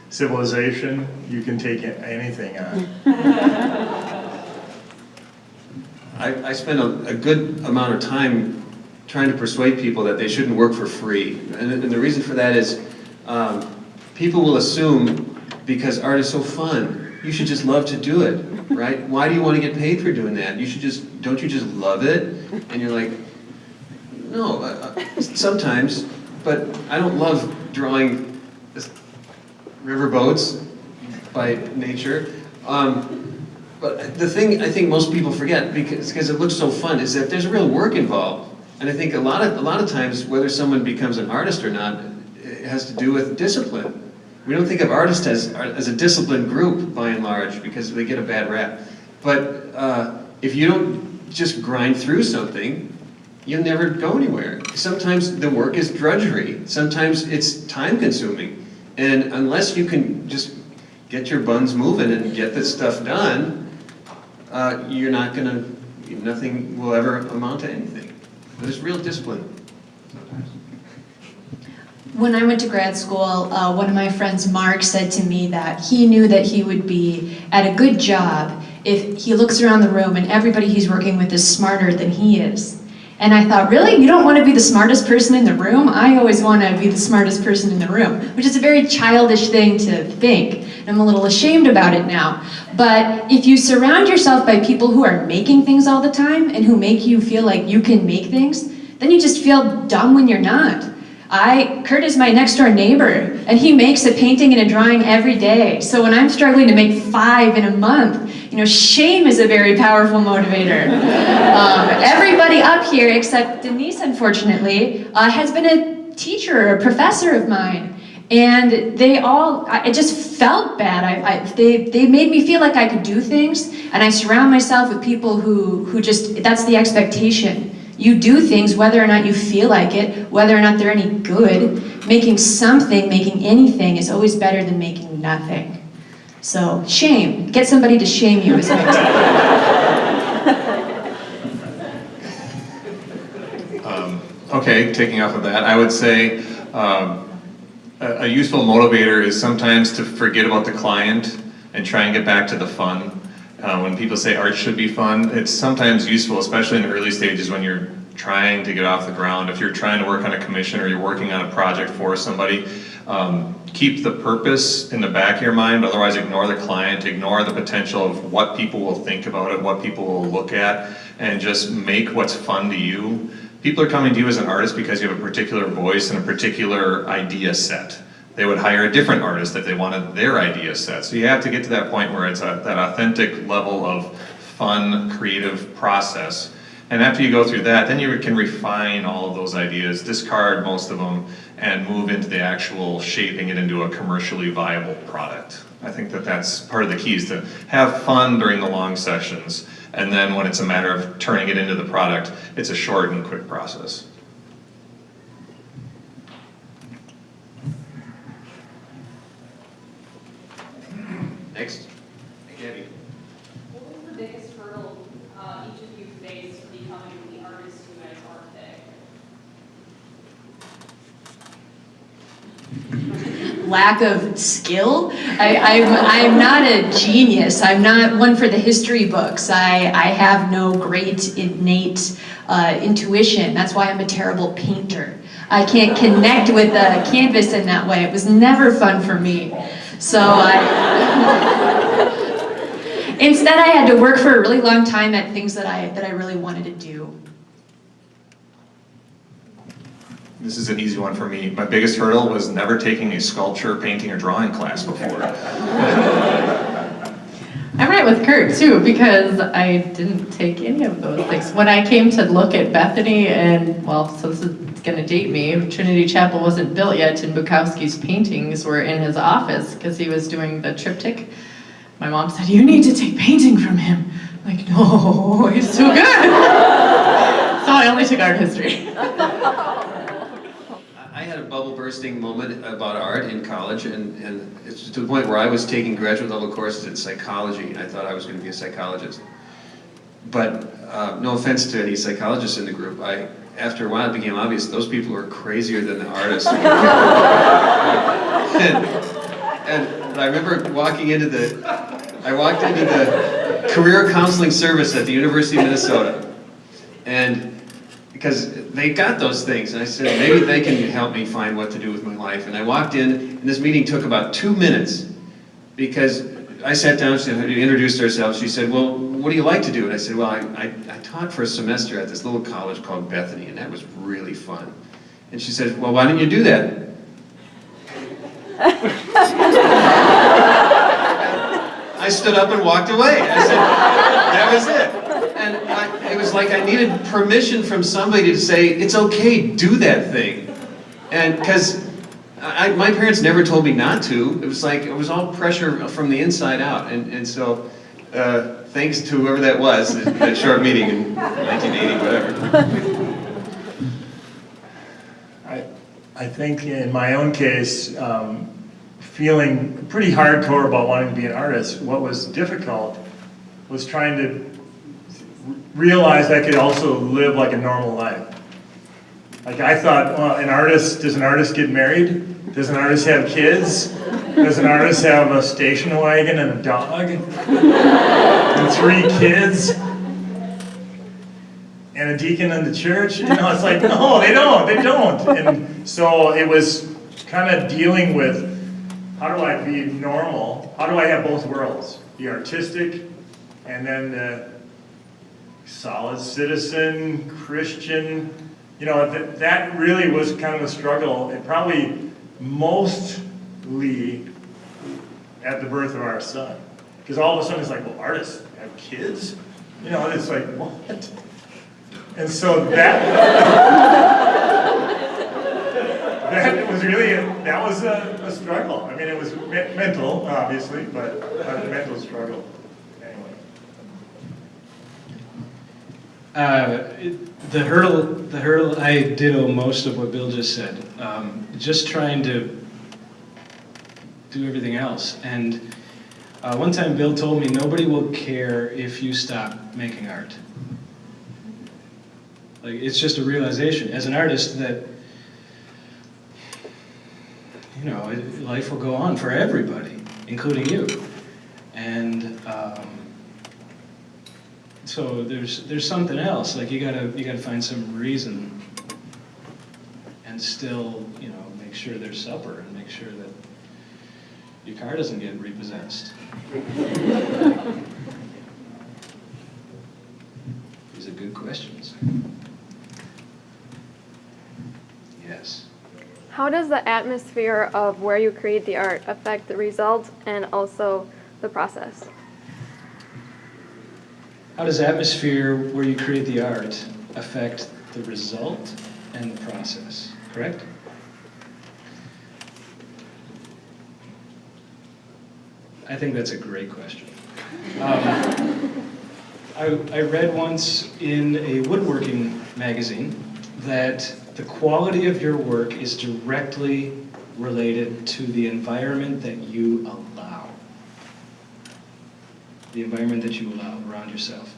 Speaker 1: civilization, you can take anything on.
Speaker 5: I spend a good amount of time trying to persuade people that they shouldn't work for free. And the reason for that is people will assume because art is so fun, you should just love to do it, right? Why do you want to get paid for doing that? Don't you just love it? And you're like, no, sometimes, but I don't love drawing riverboats by nature. But the thing I think most people forget, because it looks so fun, is that there's real work involved. And I think a lot of times, whether someone becomes an artist or not, it has to do with discipline. We don't think of artists as a disciplined group, by and large, because they get a bad rap. But if you don't just grind through something, you'll never go anywhere. Sometimes the work is drudgery. Sometimes it's time-consuming. And unless you can just get your buns moving and get this stuff done, you're not gonna, nothing will ever amount to anything. There's real discipline sometimes.
Speaker 6: When I went to grad school, one of my friends, Mark, said to me that he knew that he would be at a good job if he looks around the room and everybody he's working with is smarter than he is. And I thought, really? You don't want to be the smartest person in the room? I always want to be the smartest person in the room, which is a very childish thing to think. And I'm a little ashamed about it now. But if you surround yourself by people who are making things all the time and who make you feel like you can make things, then you just feel dumb when you're not. Kurt is my next door neighbor, and he makes a painting and a drawing every day. So when I'm struggling to make 5 in a month, shame is a very powerful motivator. Everybody up here, except Denice, unfortunately, has been a teacher or a professor of mine. And I just felt bad. They made me feel like I could do things, and I surround myself with people who just, that's the expectation. You do things whether or not you feel like it, whether or not they're any good. Making something, making anything is always better than making nothing. So, shame. Get somebody to shame you is my tip.
Speaker 3: Okay, taking off of that, I would say a useful motivator is sometimes to forget about the client and try and get back to the fun. When people say art should be fun, it's sometimes useful, especially in the early stages when you're trying to get off the ground. If you're trying to work on a commission or you're working on a project for somebody, keep the purpose in the back of your mind, but otherwise ignore the client, ignore the potential of what people will think about it, what people will look at, and just make what's fun to you. People are coming to you as an artist because you have a particular voice and a particular idea set. They would hire a different artist if they wanted their idea set. So you have to get to that point where it's that authentic level of fun, creative process. And after you go through that, then you can refine all of those ideas, discard most of them, and move into the actual shaping it into a commercially viable product. I think that's part of the key, is to have fun during the long sessions, and then when it's a matter of turning it into the product, it's a short and quick process.
Speaker 5: Next. Gabby.
Speaker 8: What was the biggest hurdle each of you faced becoming the artist you guys are today?
Speaker 6: Lack of skill. I'm not a genius. I'm not one for the history books. I have no great innate intuition. That's why I'm a terrible painter. I can't connect with the canvas in that way. It was never fun for me. So instead I had to work for a really long time at things that I really wanted to do.
Speaker 3: This is an easy one for me. My biggest hurdle was never taking a sculpture, painting, or drawing class before.
Speaker 4: I'm right with Kurt too, because I didn't take any of those things. When I came to look at Bethany, and well, so this is gonna date me, Trinity Chapel wasn't built yet, and Bukowski's paintings were in his office because he was doing the triptych. My mom said, "You need to take painting from him." I'm like, no, he's too good. So I only took art history.
Speaker 5: I had a bubble bursting moment about art in college, and it's to the point where I was taking graduate level courses in psychology, and I thought I was going to be a psychologist. But no offense to any psychologists in the group, after a while it became obvious those people were crazier than the artists. and But I remember walking into the career counseling service at the University of Minnesota. And because they got those things, and I said, maybe they can help me find what to do with my life. And I walked in, and this meeting took about 2 minutes, because I sat down, she introduced herself, she said, well, what do you like to do? And I said, well, I taught for a semester at this little college called Bethany, and that was really fun. And she said, well, why didn't you do that? I stood up and walked away. I said, that was it. And it was like I needed permission from somebody to say, it's okay, do that thing. And because my parents never told me not to. It was like, it was all pressure from the inside out. And so, thanks to whoever that was, that short meeting in 1980, whatever.
Speaker 1: I think in my own case, feeling pretty hardcore about wanting to be an artist, what was difficult was trying to realize I could also live like a normal life. Like I thought, well, does an artist get married? Does an artist have kids? Does an artist have a station wagon and a dog? And 3 kids? And a deacon in the church? You know, it's like, no, they don't. And so it was kind of dealing with, how do I be normal? How do I have both worlds? Be artistic, and then the solid citizen, Christian. You know, that really was kind of a struggle. It probably mostly at the birth of our son. Because all of a sudden it's like, well, artists have kids? You know, it's like, what? And so that was a struggle. I mean, it was mental, obviously, but a mental struggle.
Speaker 2: The hurdle, I ditto most of what Bill just said. Just trying to do everything else. And one time Bill told me, nobody will care if you stop making art. Like, it's just a realization as an artist that, you know, life will go on for everybody, including you. And so there's something else. Like you gotta find some reason, and still, you know, make sure there's supper and make sure that your car doesn't get repossessed. These are good questions. Yes.
Speaker 9: How does the atmosphere of where you create the art affect the result and also the process?
Speaker 2: How does atmosphere where you create the art affect the result and the process, correct? I think that's a great question. I read once in a woodworking magazine that the quality of your work is directly related to the environment that you allow. The environment that you allow around yourself.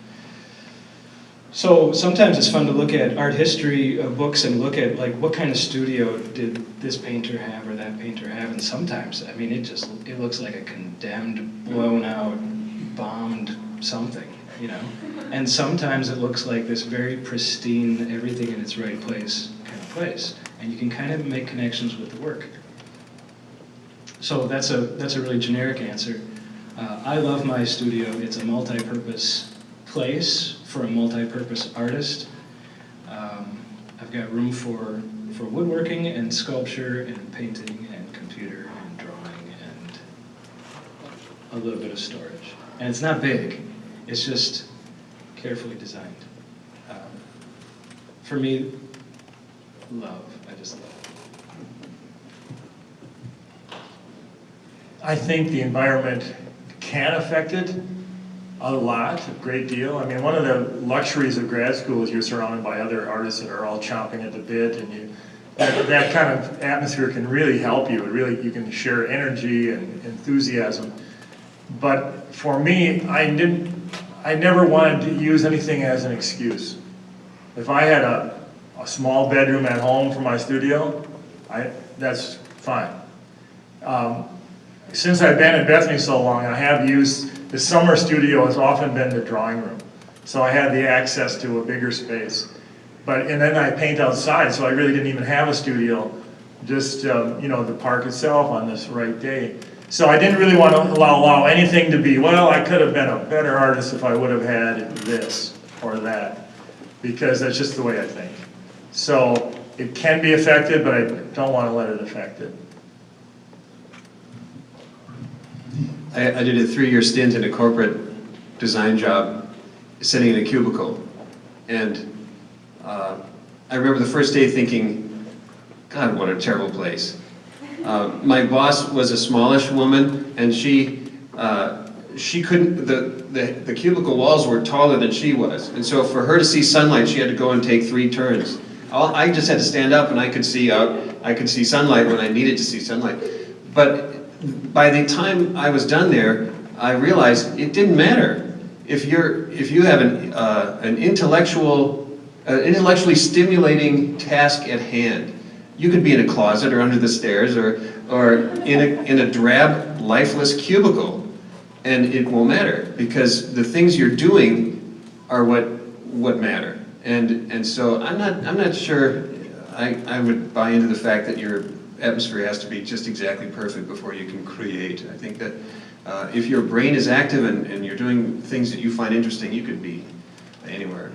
Speaker 2: So sometimes it's fun to look at art history books and look at like what kind of studio did this painter have or that painter have, and sometimes, I mean, it looks like a condemned, blown out, bombed something, you know? And sometimes it looks like this very pristine, everything in its right place kind of place, and you can kind of make connections with the work. So that's a really generic answer. I love my studio. It's a multi-purpose place for a multi-purpose artist. I've got room for woodworking and sculpture and painting and computer and drawing and a little bit of storage. And it's not big. It's just carefully designed. For me, love. I just love it.
Speaker 1: I think the environment can affect it a lot, a great deal. I mean, one of the luxuries of grad school is you're surrounded by other artists that are all chomping at the bit, and that kind of atmosphere can really help you. You can share energy and enthusiasm. But for me, I never wanted to use anything as an excuse. If I had a small bedroom at home for my studio, that's fine. since I've been at Bethany so long, I have used, the summer studio has often been the drawing room. So I had the access to a bigger space. And then I paint outside, so I really didn't even have a studio, just, the park itself on this right day. So I didn't really want to allow anything to be, well, I could have been a better artist if I would have had this or that, because that's just the way I think. So it can be affected, but I don't want to let it affect it.
Speaker 5: I did a 3-year stint in a corporate design job, sitting in a cubicle. And I remember the first day thinking, God, what a terrible place. My boss was a smallish woman, and she couldn't, the cubicle walls were taller than she was. And so for her to see sunlight, she had to go and take 3 turns. I just had to stand up, and I could see sunlight when I needed to see sunlight. But by the time I was done there, I realized it didn't matter. If you have an intellectually stimulating task at hand, you could be in a closet or under the stairs or in a drab, lifeless cubicle, and it won't matter, because the things you're doing are what matter. And so I'm not sure I would buy into the fact that your atmosphere has to be just exactly perfect before you can create. I think that if your brain is active and you're doing things that you find interesting, you could be anywhere.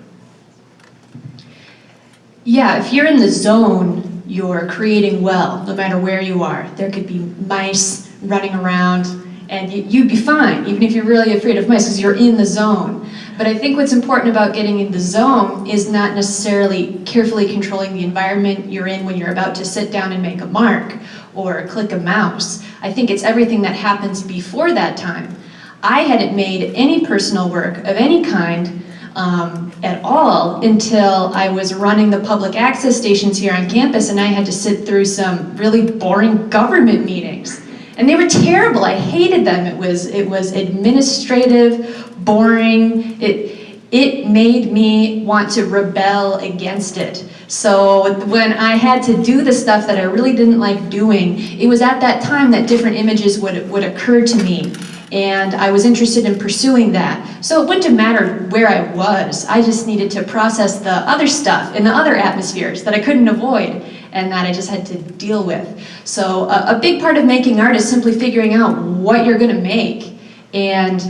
Speaker 6: Yeah, if you're in the zone, you're creating well, no matter where you are. There could be mice running around, and you'd be fine, even if you're really afraid of mice, because you're in the zone. But I think what's important about getting in the zone is not necessarily carefully controlling the environment you're in when you're about to sit down and make a mark or click a mouse. I think it's everything that happens before that time. I hadn't made any personal work of any kind at all until I was running the public access stations here on campus, and I had to sit through some really boring government meetings. And they were terrible. I hated them. It was administrative, boring. It made me want to rebel against it. So when I had to do the stuff that I really didn't like doing, it was at that time that different images would occur to me. And I was interested in pursuing that. So it wouldn't have mattered where I was. I just needed to process the other stuff in the other atmospheres that I couldn't avoid and that I just had to deal with. So a big part of making art is simply figuring out what you're gonna make and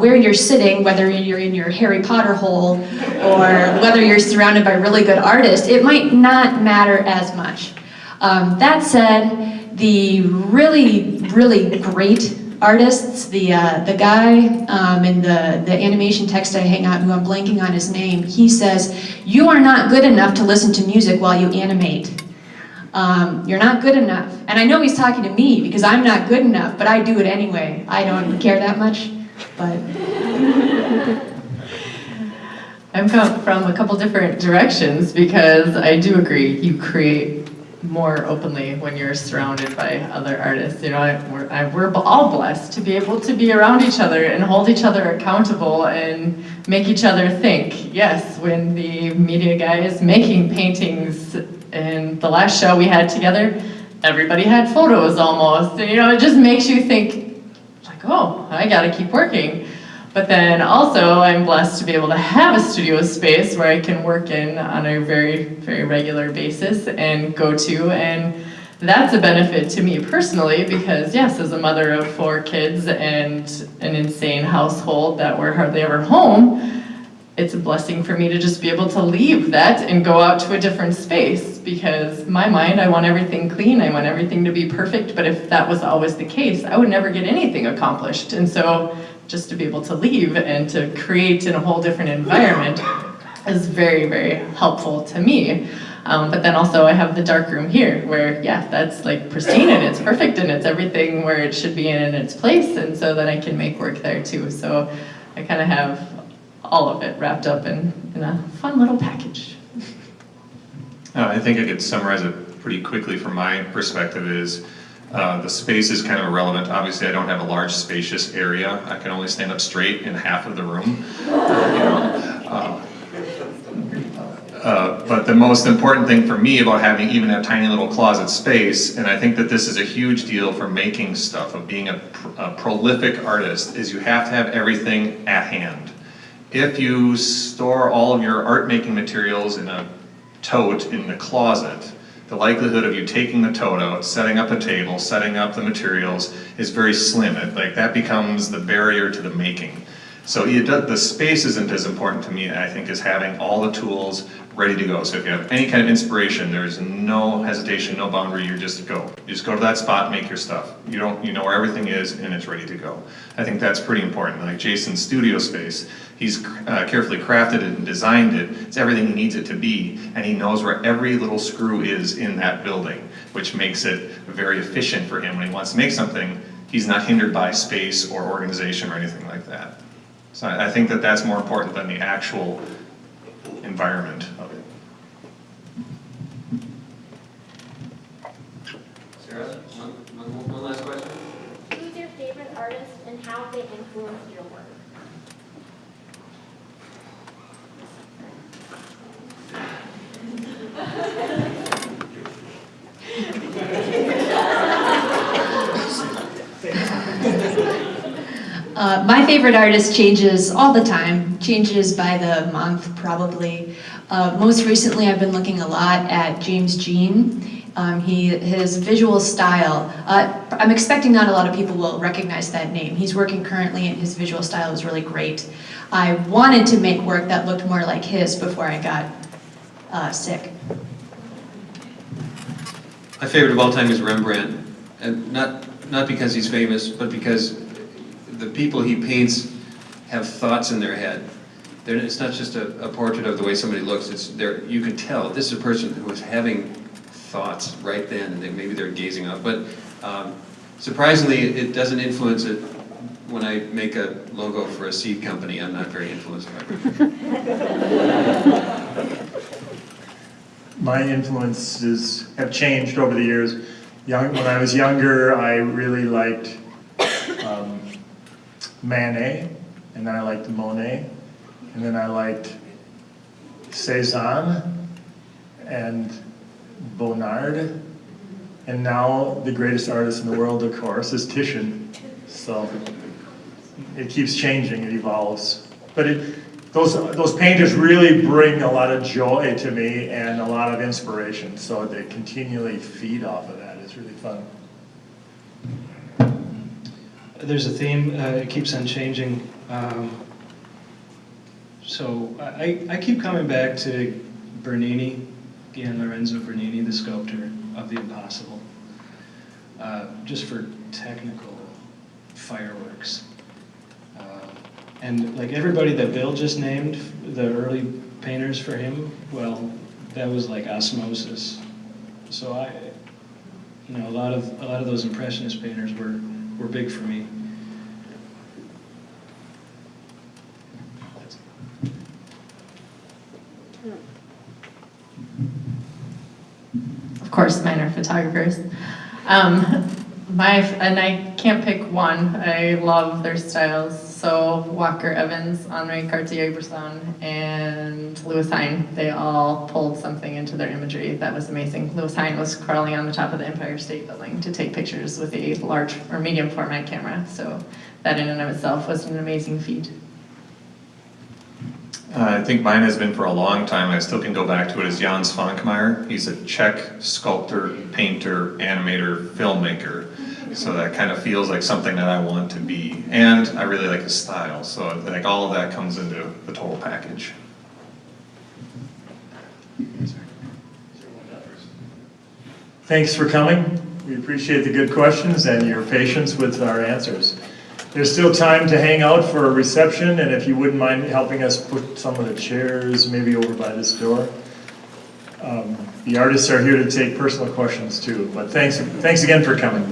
Speaker 6: where you're sitting, whether you're in your Harry Potter hole or whether you're surrounded by really good artists, it might not matter as much. That said, the really, really great artists, the guy in the animation text I hang out, who I'm blanking on his name, he says, you are not good enough to listen to music while you animate. You're not good enough. And I know he's talking to me because I'm not good enough, but I do it anyway. I don't care that much, but.
Speaker 10: I've come from a couple different directions because I do agree, you create more openly when you're surrounded by other artists. You know, we're all blessed to be able to be around each other and hold each other accountable and make each other think. Yes, when the media guy is making paintings in the last show we had together, everybody had photos almost. And, you know, it just makes you think, like, oh, I gotta keep working. But then also, I'm blessed to be able to have a studio space where I can work in on a very, very regular basis and go to, and that's a benefit to me personally because, yes, as a mother of 4 kids and an insane household that we're hardly ever home, it's a blessing for me to just be able to leave that and go out to a different space because my mind, I want everything clean, I want everything to be perfect, but if that was always the case, I would never get anything accomplished. And so just to be able to leave and to create in a whole different environment is very, very helpful to me. But then also I have the dark room here where, yeah, that's like pristine and it's perfect and it's everything where it should be in its place, and so that I can make work there too. So I kind of have all of it wrapped up in a fun little package.
Speaker 3: I think I could summarize it pretty quickly from my perspective is the space is kind of irrelevant. Obviously, I don't have a large, spacious area. I can only stand up straight in half of the room. But the most important thing for me about having even a tiny little closet space, and I think that this is a huge deal for making stuff, of being a prolific artist, is you have to have everything at hand. If you store all of your art making materials in a tote in the closet, the likelihood of you taking the tote out, setting up a table, setting up the materials is very slim. That becomes the barrier to the making. So the space isn't as important to me, I think, as having all the tools ready to go. So if you have any kind of inspiration, there's no hesitation, no boundary, you just go. You just go to that spot, make your stuff. You know where everything is, and it's ready to go. I think that's pretty important. Like Jason's studio space, he's carefully crafted it and designed it. It's everything he needs it to be, and he knows where every little screw is in that building, which makes it very efficient for him when he wants to make something. He's not hindered by space or organization or anything like that. So I think that that's more important than the actual environment of it.
Speaker 5: Sarah, one last question?
Speaker 11: Who's your favorite artist and how have they influenced your work?
Speaker 6: My favorite artist changes all the time, changes by the month probably. Most recently I've been looking a lot at James Jean. His visual style, I'm expecting not a lot of people will recognize that name. He's working currently and his visual style is really great. I wanted to make work that looked more like his before I got sick.
Speaker 5: My favorite of all time is Rembrandt, and not because he's famous, but because the people he paints have thoughts in their head. It's not just a portrait of the way somebody looks. You can tell this is a person who is having thoughts right then, and maybe they're gazing up. But surprisingly, it doesn't influence it when I make a logo for a seed company. I'm not very influenced by it.
Speaker 1: My influences have changed over the years. When I was younger, I really liked Manet, and then I liked Monet, and then I liked Cézanne and Bonnard, and now the greatest artist in the world, of course, is Titian. So it keeps changing, it evolves. But those painters really bring a lot of joy to me and a lot of inspiration, so they continually feed off of that. It's really fun.
Speaker 2: There's a theme, it keeps on changing. So I keep coming back to Bernini, Gian Lorenzo Bernini, the sculptor of the impossible, just for technical fireworks. And like everybody that Bill just named, the early painters for him, well, that was like osmosis. So a lot of those impressionist painters were big for me.
Speaker 10: Of course, mine are photographers. And I can't pick one. I love their styles. So Walker Evans, Henri Cartier-Bresson, and Louis Hine, they all pulled something into their imagery that was amazing. Louis Hine was crawling on the top of the Empire State Building to take pictures with a large or medium format camera. So that in and of itself was an amazing feat.
Speaker 3: I think mine has been for a long time, I still can go back to it, is Jan Svankmajer. He's a Czech sculptor, painter, animator, filmmaker. So that kind of feels like something that I want to be. And I really like his style, so like all of that comes into the total package.
Speaker 1: Thanks for coming. We appreciate the good questions and your patience with our answers. There's still time to hang out for a reception, and if you wouldn't mind helping us put some of the chairs maybe over by this door. The artists are here to take personal questions too, but thanks again for coming.